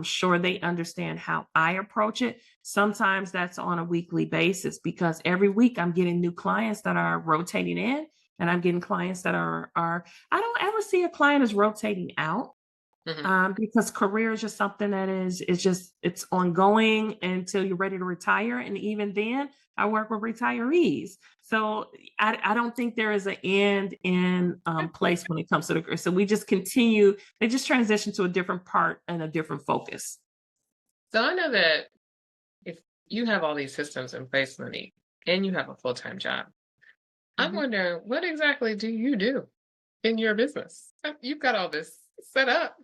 sure they understand how I approach it, sometimes that's on a weekly basis, because every week I'm getting new clients that are rotating in, and I'm getting clients that are I don't ever see a client as rotating out, Hmm. because career is just something that it's ongoing until you're ready to retire. And even then, I work with retirees. So I don't think there is an end in place when it comes to the career. So we just continue, they just transition to a different part and a different focus. So I know that if you have all these systems in place, Monique, and you have a full-time job, I'm Mhm. wondering, what exactly do you do in your business? You've got all this set up.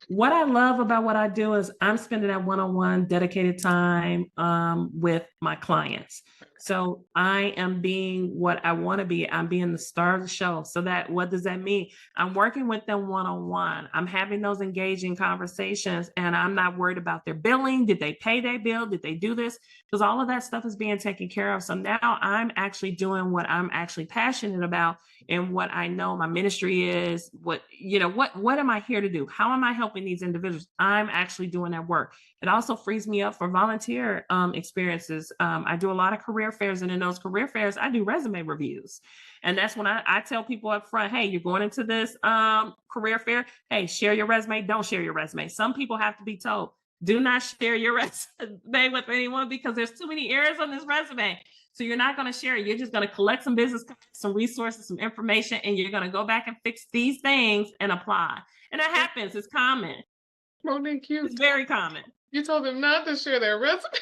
What I love about what I do is I'm spending that one-on-one dedicated time with my clients. So I am being what I want to be. I'm being the star of the show. So that what does that mean? I'm working with them one-on-one. I'm having those engaging conversations and I'm not worried about their billing. Did they pay their bill? Did they do this? Because all of that stuff is being taken care of. So now I'm actually doing what I'm actually passionate about and what I know my ministry is, what am I here to do? How am I helping these individuals? I'm actually doing that work. It also frees me up for volunteer experiences. I do a lot of career fairs, and in those career fairs, I do resume reviews. And that's when I tell people up front, hey, you're going into this career fair. Hey, share your resume. Don't share your resume. Some people have to be told, do not share your resume with anyone because there's too many errors on this resume. So you're not going to share it. You're just going to collect some business cards, some resources, some information, and you're going to go back and fix these things and apply. And that happens. It's common. Monique, It's very common. you told them not to share their resume.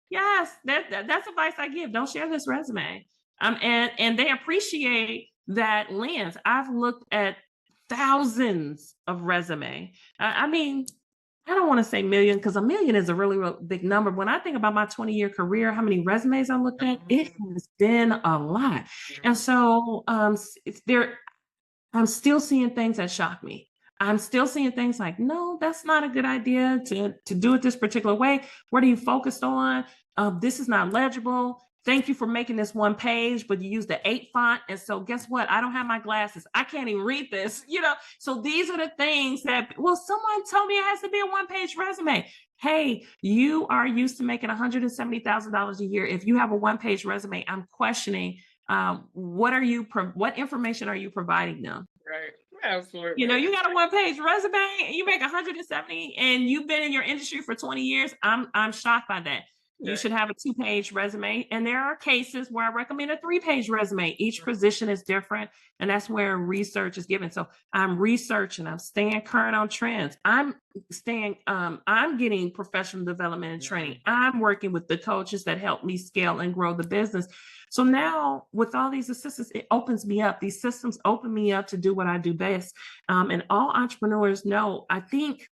Yes, that's advice I give. Don't share this resume. And they appreciate that lens. I've looked at thousands of resume. I mean, I don't want to say million because a million is a really, really big number. When I think about my 20-year career, how many resumes I looked at, it has been a lot. And so there, I'm still seeing things that shock me. I'm still seeing things like, no, that's not a good idea to do it this particular way. What are you focused on? This is not legible. Thank you for making this one page, but you use the 8 font. And so guess what? I don't have my glasses. I can't even read this, So these are the things that, well, someone told me it has to be a one-page resume. Hey, you are used to making $170,000 a year. If you have a one-page resume, I'm questioning what information are you providing them? Right. Absolutely. You got a one-page resume and you make 170 and you've been in your industry for 20 years. I'm shocked by that. You Yeah. should have a two-page resume. And there are cases where I recommend a three-page resume. Each position is different, and that's where research is given. So I'm researching, I'm staying current on trends. I'm getting professional development and training. I'm working with the coaches that help me scale and grow the business. So now with all these assistants, it opens me up. These systems open me up to do what I do best. And all entrepreneurs know, I think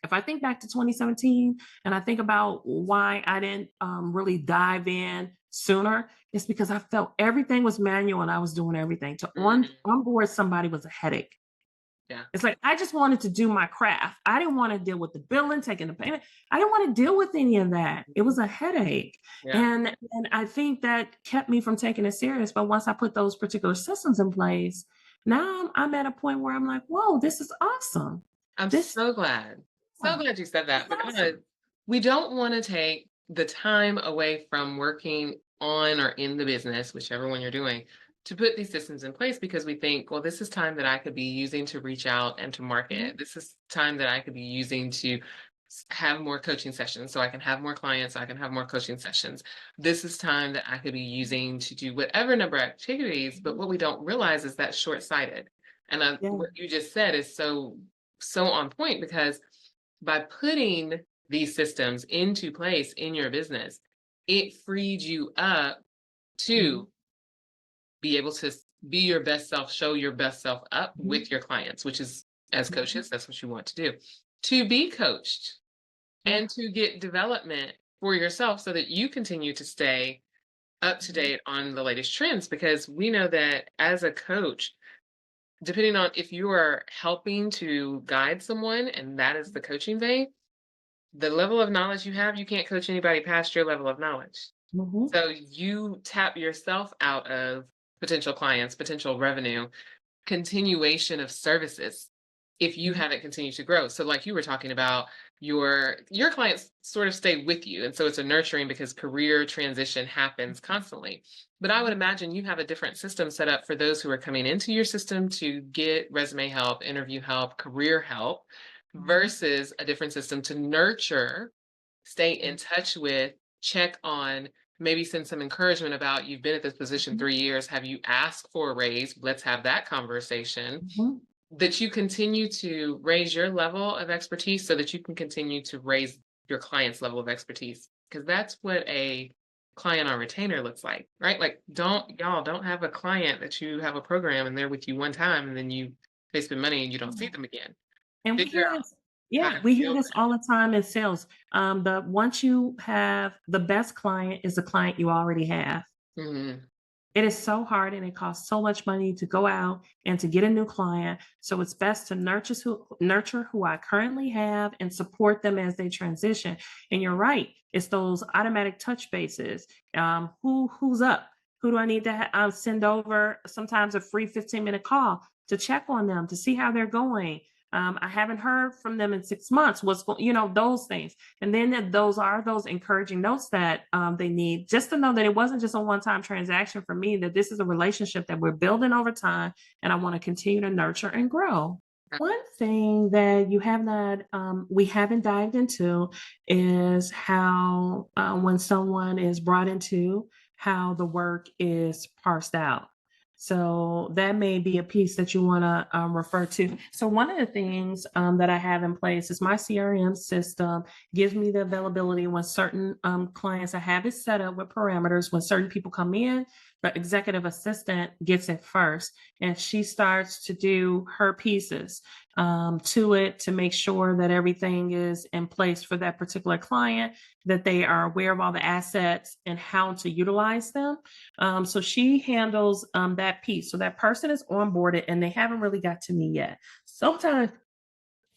if I think back to 2017 and I think about why I didn't really dive in sooner, it's because I felt everything was manual and I was doing everything. To onboard somebody was a headache. Yeah. It's like I just wanted to do my craft. I didn't want to deal with the billing, taking the payment. I didn't want to deal with any of that. It was a headache. Yeah. And I think that kept me from taking it serious. But once I put those particular systems in place, now I'm at a point where I'm like, whoa, this is awesome. I'm This so glad. So glad you said that it's because awesome. we don't want to take the time away from working on or in the business, whichever one you're doing, to put these systems in place because we think, well, this is time that I could be using to reach out and to Mhm. market. This is time that I could be using to have more coaching sessions so I can have more clients, so I can have more coaching sessions. This is time that I could be using to do whatever number of activities. But Mhm. what we don't realize is that short-sighted. And Yeah. what you just said is so on point because by putting these systems into place in your business, it freed you up Mhm. to be able to be your best self, show your best self up Mhm. with your clients, which is as Mhm. coaches, that's what you want to do. To be coached Yeah. and to get development for yourself so that you continue to stay up to Mhm. date on the latest trends because we know that as a coach, depending on if you are helping to guide someone and that is the coaching vein, the level of knowledge you have, you can't coach anybody past your level of knowledge. Mhm. So you tap yourself out of potential clients, potential revenue, continuation of services if you Mhm. haven't continued to grow. So like you were talking about, your clients sort of stay with you. And so it's a nurturing because career transition happens constantly. But I would Mhm. imagine you have a different system set up for those who are coming into your system to get resume help, interview help, career help Mhm. versus a different system to nurture, stay in Mhm. touch with, check on, maybe send some encouragement about you've been at this position Mhm. 3 years. Have you asked for a raise? Let's have that conversation. Mhm. That you continue to raise your level of expertise so that you can continue to raise your client's level of expertise. Because that's what a client on retainer looks like, right? Like, don't have a client that you have a program and they're with you one time and then they spend money and you don't see them again. And we figure hear out this, how yeah, to we hear feel this all the time in sales. The once you have the best client is the client you already have. that. It is so hard and it costs so much money to go out and to get a new client. So it's best to nurture who I currently have and support them as they transition. And you're right, it's those automatic touch bases. Who's up? Who do I need to send over sometimes a free 15-minute call to check on them to see how they're going? I haven't heard from them in 6 months. What's going, those things. And then those are those encouraging notes that they need just to know that it wasn't just a one-time transaction for me, that this is a relationship that we're building over time and I want to continue to nurture and grow. One thing that we haven't dived into is how, when someone is brought into, how the work is parsed out. So that may be a piece that you want to refer to. So one of the things that I have in place is my CRM system gives me the availability when certain clients, I have it set up with parameters. When certain people come in, the executive assistant gets it first, and she starts to do her pieces to it to make sure that everything is in place for that particular client, that they are aware of all the assets and how to utilize them. So she handles that piece. So that person is onboarded and they haven't really got to me yet. Sometimes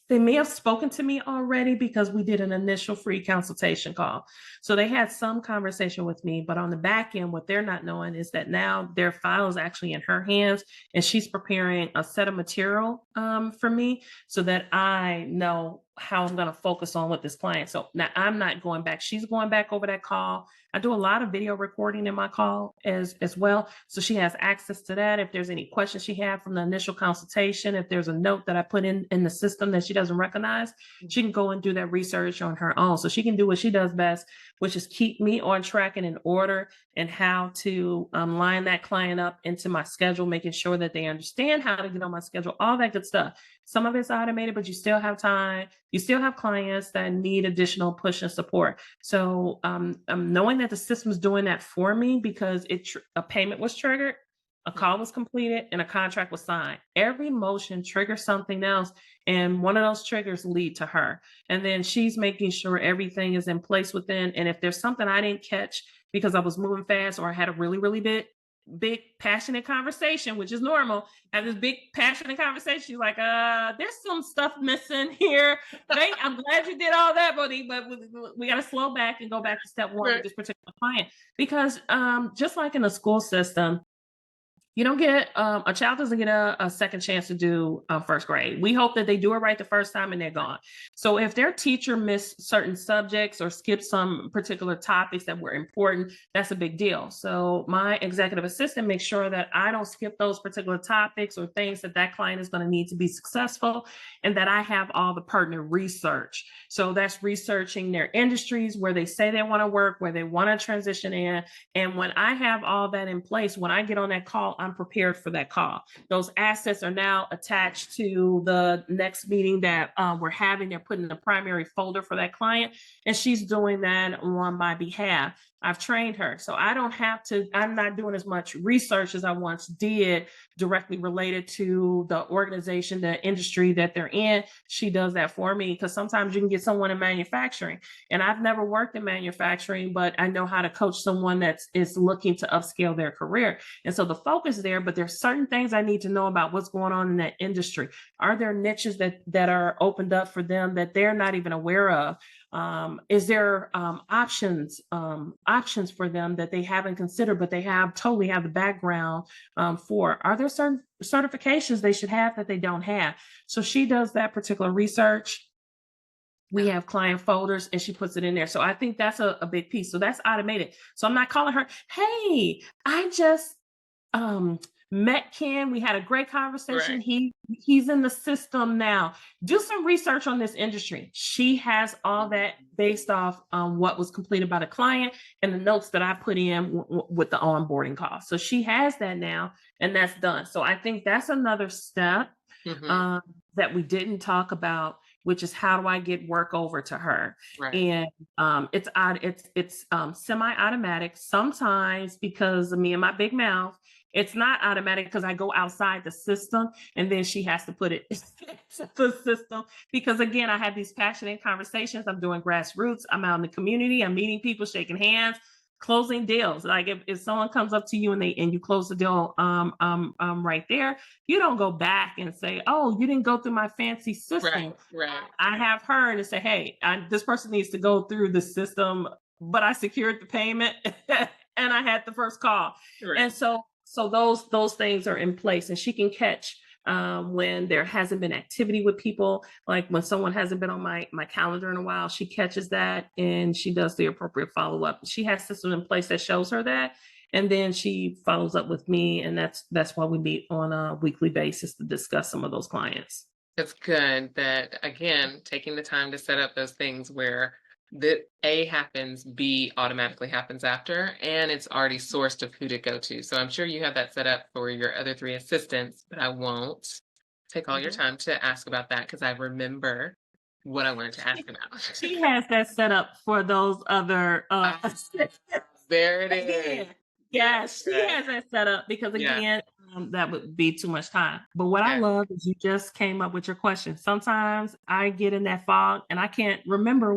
they may have spoken to me already because we did an initial free consultation call. So they had some conversation with me, but on the back end, what they're not knowing is that now their file is actually in her hands and she's preparing a set of material for me so that I know how I'm going to focus on with this client. So now I'm not going back. She's going back over that call. I do a lot of video recording in my call as well. So she has access to that. If there's any questions she had from the initial consultation, if there's a note that I put in the system that she doesn't recognize, she can go and do that research on her own. So she can do what she does best, which is keep me on track and in order and how to line that client up into my schedule, making sure that they understand how to get on my schedule, all that good stuff. Some of it's automated, but you still have time. You still have clients that need additional push and support. So knowing that the system is doing that for me because a payment was triggered, a call was completed, and a contract was signed. Every motion triggers something else, and one of those triggers lead to her. And then she's making sure everything is in place within. And if there's something I didn't catch because I was moving fast or I had a really, really big passionate conversation, which is normal. Have this big passionate conversation. She's like, there's some stuff missing here. I'm glad you did all that, buddy, but we got to slow back and go back to step one with Right. this particular client. Because just like in the school system, you don't get a child doesn't get a second chance to do first grade. We hope that they do it right the first time and they're gone. So if their teacher missed certain subjects or skipped some particular topics that were important, that's a big deal. So my executive assistant makes sure that I don't skip those particular topics or things that client is going to need to be successful, and that I have all the pertinent research. So that's researching their industries, where they say they want to work, where they want to transition in. And when I have all that in place, when I get on that call, I'm prepared for that call. Those assets are now attached to the next meeting that we're having. They're putting the primary folder for that client, and she's doing that on my behalf. I've trained her. So I'm not doing as much research as I once did directly related to the organization, the industry that they're in. She does that for me because sometimes you can get someone in manufacturing. And I've never worked in manufacturing, but I know how to coach someone that is looking to upscale their career. And so the focus there, but there's certain things I need to know about what's going on in that industry. Are there niches that are opened up for them that they're not even aware of? Is there options for them that they haven't considered, but they totally have the background for? Are there certain certifications they should have that they don't have? So she does that particular research. We have client folders and she puts it in there. So I think that's a big piece. So that's automated. So I'm not calling her, hey, I just met Ken. We had a great conversation. Right. He's in the system now. Do some research on this industry. She has all that based off what was completed by the client and the notes that I put in with the onboarding call. So she has that now, and that's done. So I think that's another step Mm-hmm. that we didn't talk about, which is how do I get work over to her? Right. And it's semi-automatic sometimes because of me and my big mouth. It's not automatic because I go outside the system and then she has to put it into the system. Because again, I have these passionate conversations. I'm doing grassroots. I'm out in the community. I'm meeting people, shaking hands, closing deals. Like if someone comes up to you and you close the deal right there, you don't go back and say, "Oh, you didn't go through my fancy Right, system." right, I have her to say, "Hey, this person needs to go through the system, but I secured the payment and I had the first call." right. And so those things are in place, and she can catch when there hasn't been activity with people, like when someone hasn't been on my calendar in a while. She catches that and she does the appropriate follow up. She has system in place that shows her that, and then she follows up with me, and that's why we meet on a weekly basis to discuss some of those clients. It's good that, again, taking the time to set up those things where the A happens, B automatically happens after, and it's already sourced of who to go to. So I'm sure you have that set up for your other three assistants, but I won't take all your Mhm. time to ask about that because I remember what I wanted to ask about. She has that set up for those other Ah, there it yeah. is. Yeah, she Okay. has that set up because Yeah. again, that would be too much time. But what I Yeah. love is you just came up with your question. Sometimes I get in that fog and I can't remember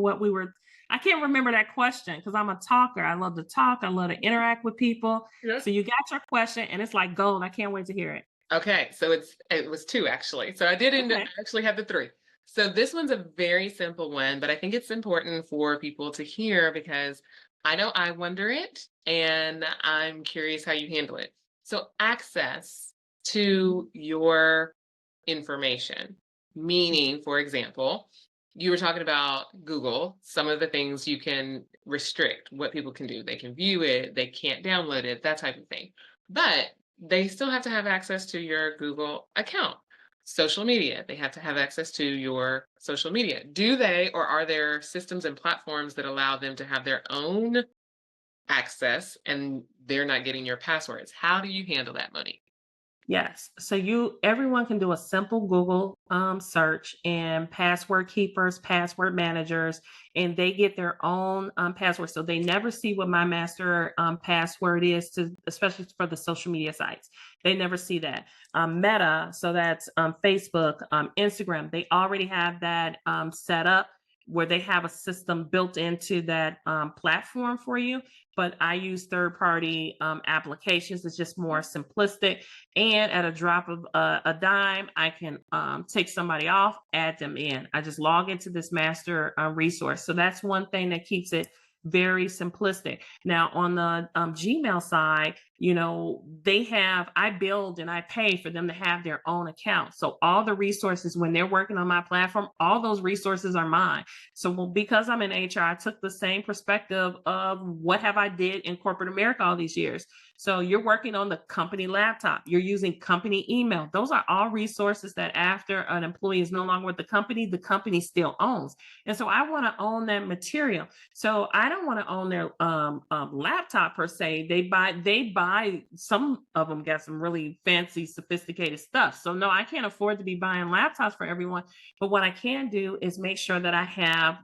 I can't remember that question because I'm a talker. I love to talk. I love to interact with people. Yeah. So you got your question and it's like gold. I can't wait to hear it. Okay, so it was 2 actually. So I did end up Okay. I actually have the 3. So this one's a very simple one, but I think it's important for people to hear because I know I wonder it and I'm curious how you handle it. So access to your information, meaning, for example, you were talking about Google, some of the things you can restrict what people can do. They can view it, they can't download it, that type of thing. But they still have to have access to your Google account. Social media, they have to have access to your social media. Do they, or are there systems and platforms that allow them to have their own access and they're not getting your passwords? How do you handle that, money? Yes. So everyone can do a simple Google search and password keepers, password managers, and they get their own password. So they never see what my master password is to, especially for the social media sites. They never see that. Meta, so that's Facebook, Instagram. They already have that set up where they have a system built into that platform for you. But I use third party applications. It's just more simplistic, and at a drop of a dime, I can take somebody off, add them in. I just log into this master resource. So that's one thing that keeps it very simplistic. Now, on the Gmail side, I build and I pay for them to have their own account. So all the resources, when they're working on my platform, all those resources are mine. So because I'm in HR, I took the same perspective of what have I did in corporate America all these years. So you're working on the company laptop, you're using company email. Those are all resources that after an employee is no longer with the company still owns. And so I want to own that material. So I don't want to own their laptop per se. They buy some of them got some really fancy, sophisticated stuff. So no, I can't afford to be buying laptops for everyone. But what I can do is make sure that I have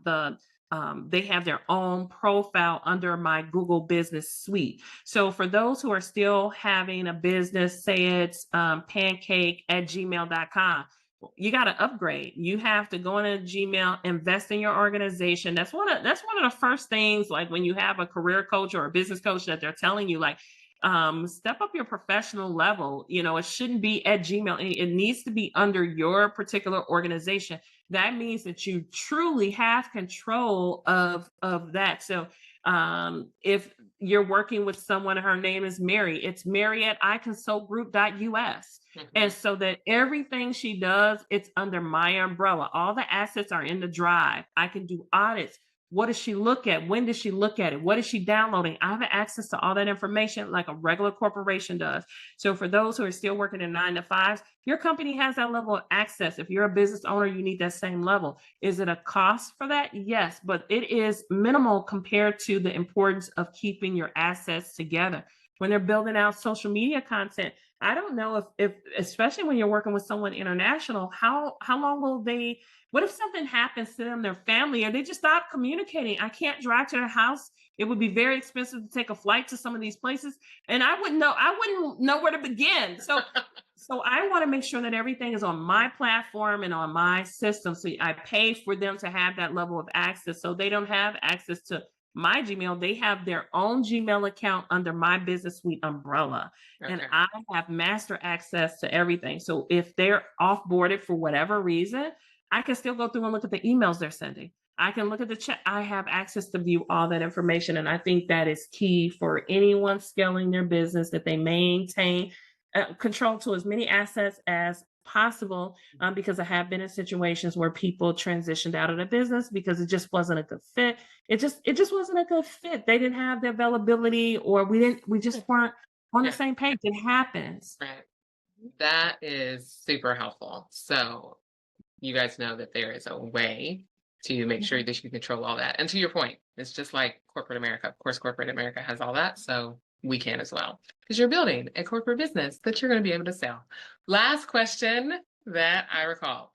they have their own profile under my Google Business Suite. So for those who are still having a business, say it's pancake at gmail.com, you got to upgrade. You have to go into Gmail, invest in your organization. That's one of the first things, like when you have a career coach or a business coach that they're telling you, like, step up your professional level. It shouldn't be at Gmail. It needs to be under your particular organization. That means that you truly have control of that. So if you're working with someone, her name is Mary, it's Mary at iconsultgroup.us. Mhm. And so that everything she does, it's under my umbrella. All the assets are in the drive. I can do audits. What does she look at? When does she look at it? What is she downloading? I have access to all that information like a regular corporation does. So for those who are still working in 9 to 5s, your company has that level of access. If you're a business owner, you need that same level. Is it a cost for that? Yes, but it is minimal compared to the importance of keeping your assets together. When they're building out social media content, I don't know if especially when you're working with someone international, how long will they what if something happens to them, their family, and they just stop communicating? I can't drive to their house. It would be very expensive to take a flight to some of these places, and I wouldn't know where to begin. So I want to make sure that everything is on my platform and on my system. So I pay for them to have that level of access. So they don't have access to my Gmail. They have their own Gmail account under my business suite umbrella. And Okay. I have master access to everything. So if they're off boarded for whatever reason, I can still go through and look at the emails they're sending. I can look at the chat. I have access to view all that information. And I think that is key for anyone scaling their business, that they maintain control to as many assets as possible, because I have been in situations where people transitioned out of the business because it just wasn't a good fit. It just wasn't a good fit. They didn't have the availability, or we just weren't on the Yeah. same page. It happens. Right. That is super helpful. So you guys know that there is a way to make sure Mhm. that you control all that. And to your point, it's just like corporate America. Of course, corporate America has all that. So we can as well, because you're building a corporate business that you're going to be able to sell. Last question that I recall.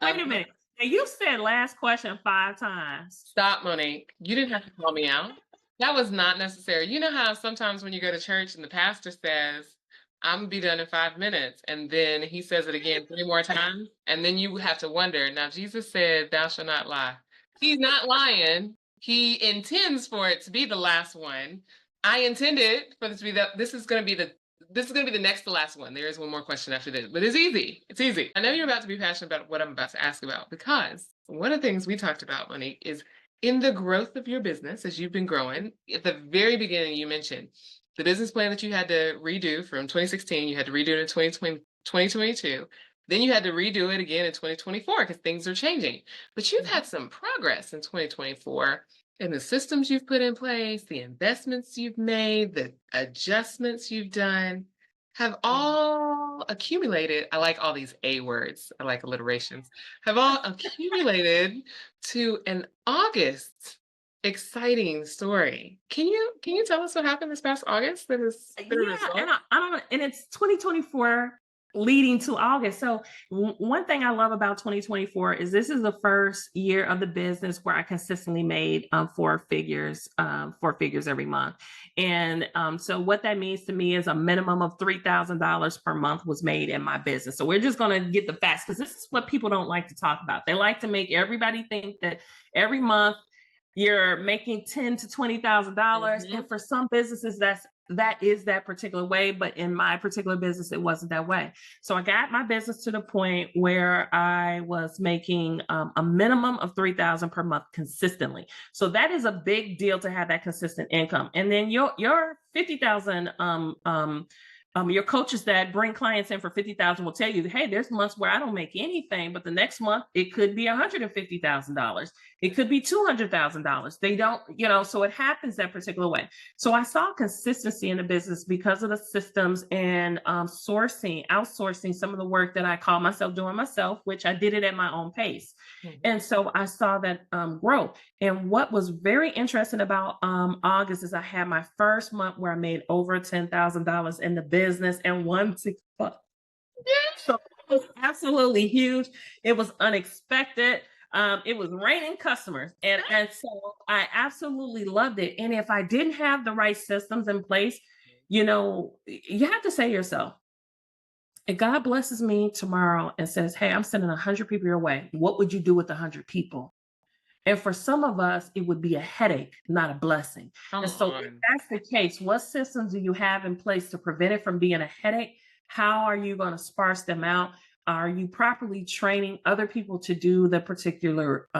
Wait a minute. Now, you said last question 5 times. Stop, Monique. You didn't have to call me out. That was not necessary. You know how sometimes when you go to church and the pastor says, I'm gonna be done in 5 minutes, and then he says it again 3 more times, and then you have to wonder. Now, Jesus said, Thou shalt not lie. He's not lying. He intends for it to be the last one. I intended for this to be this is gonna be the next to last one. There is one more question after this, but it's easy. It's easy. I know you're about to be passionate about what I'm about to ask about, because one of the things we talked about, Monique, is in the growth of your business as you've been growing. At the very beginning, you mentioned the business plan that you had to redo from 2016. You had to redo it in 2022. Then you had to redo it again in 2024 because things are changing. But you've Mhm. had some progress in 2024 in the systems you've put in place, the investments you've made, the adjustments you've done have Mhm. all accumulated. I like all these A words, I like alliterations, have all accumulated to an August exciting story. Can you tell us what happened this past August that has been a Yeah, and result? I don't know, and it's 2024 leading to August. So one thing I love about 2024 is this is the first year of the business where I consistently made 4 figures every month. And so what that means to me is a minimum of $3,000 per month was made in my business. So we're just going to get the facts, because this is what people don't like to talk about. They like to make everybody think that every month you're making ten to $20,000, Mhm. and for some businesses that is that particular way, but in my particular business it wasn't that way. So I got my business to the point where I was making a minimum of 3,000 per month consistently. So that is a big deal, to have that consistent income. And then your 50,000 your coaches that bring clients in for 50,000 will tell you, hey, there's months where I don't make anything, but the next month it could be $150,000. It could be $200,000. They don't, so it happens that particular way. So I saw consistency in the business because of the systems and outsourcing some of the work that I call myself doing myself, which I did it at my own pace. Mhm. And so I saw that growth. And what was very interesting about August is I had my first month where I made over $10,000 in the business and 165. So it was absolutely huge. It was unexpected. It was raining customers, and so I absolutely loved it. And if I didn't have the right systems in place, you have to say to yourself, if God blesses me tomorrow and says, "Hey, I'm sending 100 people your way," what would you do with 100 people? And for some of us, it would be a headache, not a blessing. Come And so, if on. that's the case, what systems do you have in place to prevent it from being a headache? How are you going to sparse them out? Are you properly training other people to do the particular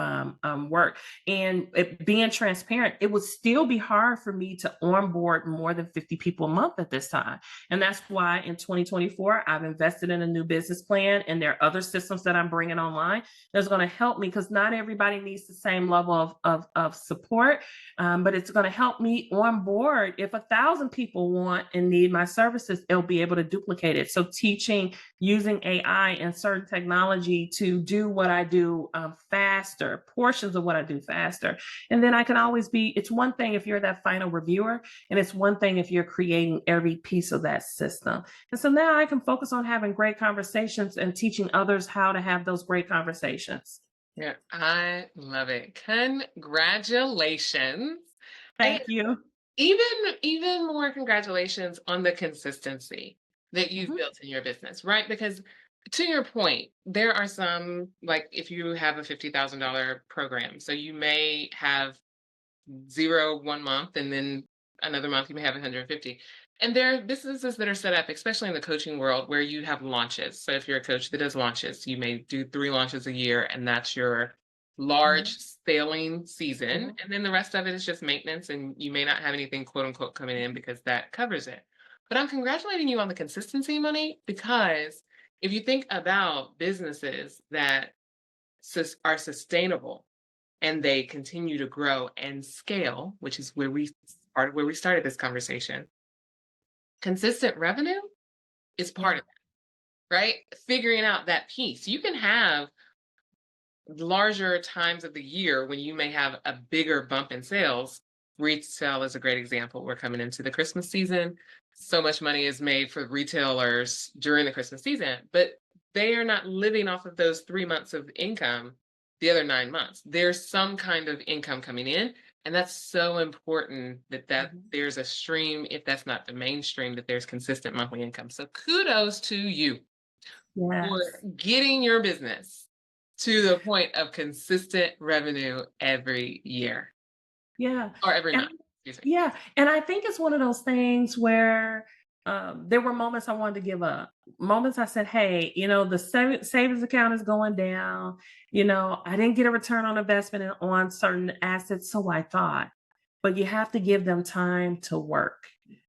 work? And being transparent, it would still be hard for me to onboard more than 50 people a month at this time. And that's why in 2024, I've invested in a new business plan, and there are other systems that I'm bringing online that's going to help me, because not everybody needs the same level of support, but it's going to help me on board. If 1,000 people want and need my services, they'll be able to duplicate it. So teaching using AI and certain technology to do what I do faster, portions of what I do faster. And then I can always be, it's one thing if you're that final reviewer, and it's one thing if you're creating every piece of that system. And so now I can focus on having great conversations and teaching others how to have those great conversations. Yeah, I love it. Congratulations. And Thank you. even more congratulations on the consistency that you've Mhm. built in your business, right? Because to your point, there are some, like if you have a $50,000 program, so you may have zero one month and then another month you may have 150. And there are businesses that are set up, especially in the coaching world, where you have launches. So if you're a coach that does launches, you may do 3 launches a year, and that's your large Mhm. sailing season. Mhm. And then the rest of it is just maintenance, and you may not have anything quote unquote coming in because that covers it. But I'm congratulating you on the consistency, money, because if you think about businesses that are sustainable and they continue to grow and scale, which is where we started this conversation. Consistent revenue is part Yeah. of that, right? Figuring out that piece. You can have larger times of the year when you may have a bigger bump in sales. Retail is a great example. We're coming into the Christmas season. So much money is made for retailers during the Christmas season, but they are not living off of those 3 months of income the other 9 months. There's some kind of income coming in. And that's so important that Mhm. there's a stream, if that's not the mainstream, that there's consistent monthly income. So kudos to you for Yes. getting your business to the point of consistent revenue every year Yeah. or every And month. Excuse me. yeah, and I think it's one of those things where there were moments I wanted to give up. Moments I said, "Hey, the savings account is going down. I didn't get a return on investment on certain assets, so I thought." But you have to give them time to work.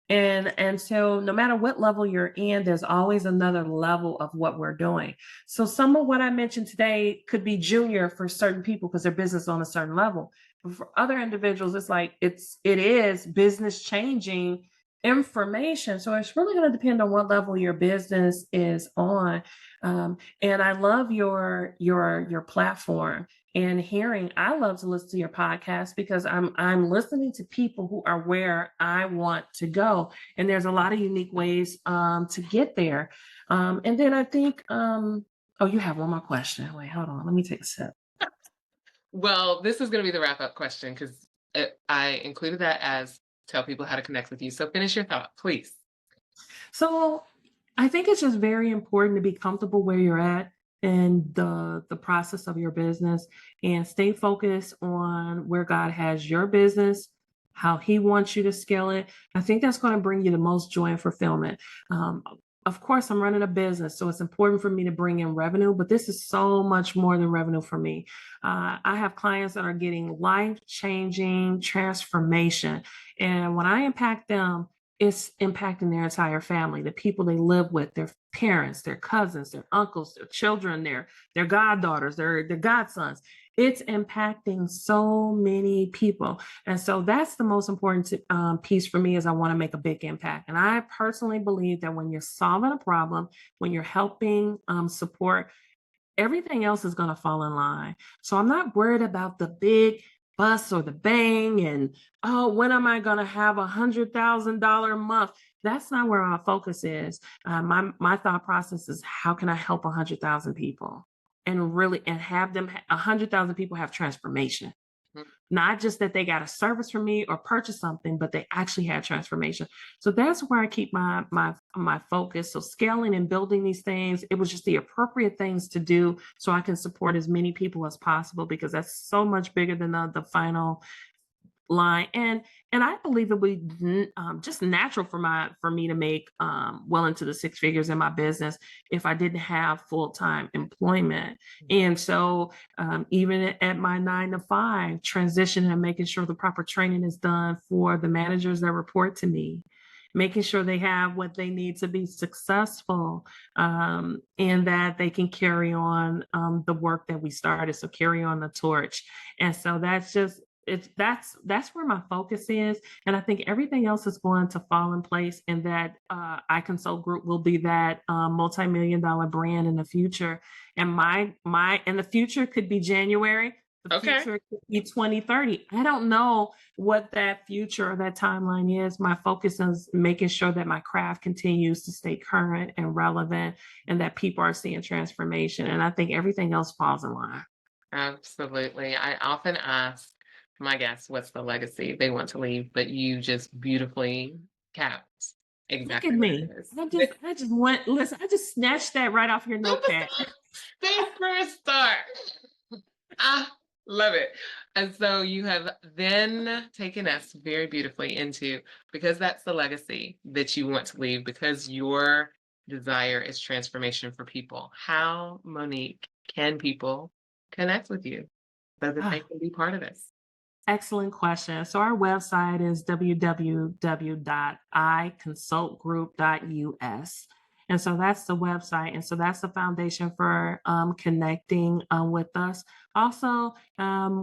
And so no matter what level you're in, there's always another level of what we're doing. So some of what I mentioned today could be junior for certain people because their business is on a certain level. But for other individuals, it's like it is business changing information. So it's really going to depend on what level your business is on. And I love your platform and hearing. I love to listen to your podcast because I'm listening to people who are where I want to go, and there's a lot of unique ways to get there. And then I think, oh, you have one more question. Wait, hold on. Let me take a sip. Well, this is going to be the wrap up question because I included that as tell people how to connect with you. So finish your thought, please. So I think it's just very important to be comfortable where you're at in the process of your business and stay focused on where God has your business, how He wants you to scale it. I think that's going to bring you the most joy and fulfillment. Um, of course, I'm running a business, so it's important for me to bring in revenue, but this is so much more than revenue for me. I have clients that are getting life changing transformation. And when I impact them, it's impacting their entire family, the people they live with, their parents, their cousins, their uncles, their children, their goddaughters, their godsons. It's impacting so many people. And so that's the most important piece for me is I want to make a big impact. And I personally believe that when you're solving a problem, when you're helping support, everything else is going to fall in line. So I'm not worried about the big bus or the bang and, oh, when am I going to have $100,000 a month? That's not where our focus is. My thought process is how can I help 100,000 people and really and have them 100,000 people have transformation, Mm. not just that they got a service from me or purchase something, but they actually had transformation. So that's where I keep my focus. So scaling and building these things, it was just the appropriate things to do so I can support as many people as possible because that's so much bigger than the final line. And I believe it would be just natural for me to make well into the six figures in my business if I didn't have full-time employment. And so even at my 9 to 5 transition and making sure the proper training is done for the managers that report to me, making sure they have what they need to be successful, and that they can carry on the work that we started, so carry on the torch. And so that's just it's that's where my focus is, and I think everything else is going to fall in place, and that I Consult Group will be that multi-million dollar brand in the future. And my and the future could be January. The Okay. future could be 2030. I don't know what that future or that timeline is. My focus is making sure that my craft continues to stay current and relevant, and that people are seeing transformation. And I think everything else falls in line. Absolutely. I often ask my guests what's the legacy they want to leave, but you just beautifully capped Look at exactly what me. it is. I just went, listen, I just snatched that right off your notepad. Superstar. I love it. And so you have then taken us very beautifully into, because that's the legacy that you want to leave, because your desire is transformation for people. How, Monique, can people connect with you so that they Ah, can be part of this? excellent question. So our website is www.iconsultgroup.us. And so that's the website. And so that's the foundation for connecting with us. Also,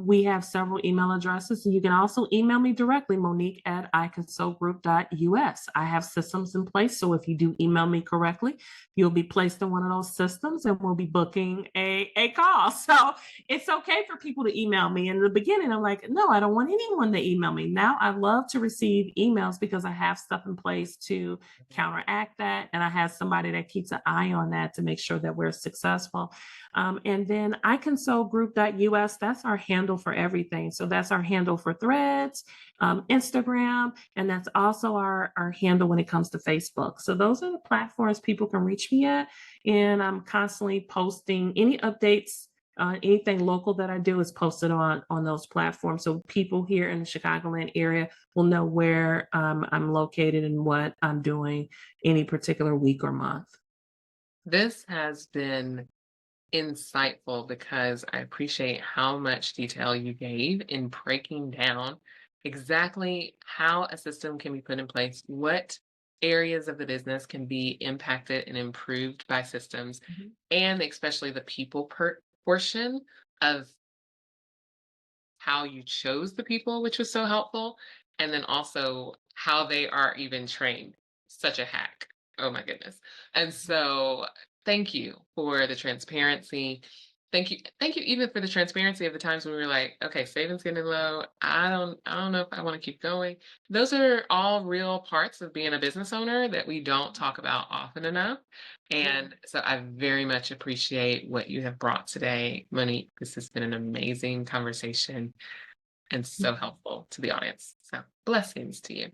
we have several email addresses. And you can also email me directly, Monique at iconsultgroup.us. I have systems in place. So if you do email me correctly, you'll be placed in one of those systems and we'll be booking a call. So it's okay for people to email me. In the beginning, I'm like, no, I don't want anyone to email me. Now I love to receive emails because I have stuff in place to counteract that. And I have somebody that keeps an eye on that to make sure that we're successful. And then iconsolegroup.us, that's our handle for everything. So that's our handle for threads, Instagram, and that's also our handle when it comes to Facebook. So those are the platforms people can reach me at. And I'm constantly posting any updates, anything local that I do is posted on those platforms, so people here in the Chicagoland area will know where I'm located and what I'm doing any particular week or month. This has been insightful because I appreciate how much detail you gave in breaking down exactly how a system can be put in place, what areas of the business can be impacted and improved by systems, Mhm. and especially the people portion of how you chose the people, which was so helpful, and then also how they are even trained. Such a hack. Oh my goodness. And so thank you for the transparency. Thank you even for the transparency of the times when we were like, okay, savings getting low. I don't know if I want to keep going. Those are all real parts of being a business owner that we don't talk about often enough. Yeah. And so I very much appreciate what you have brought today, Monique. This has been an amazing conversation and so helpful to the audience. So blessings to you.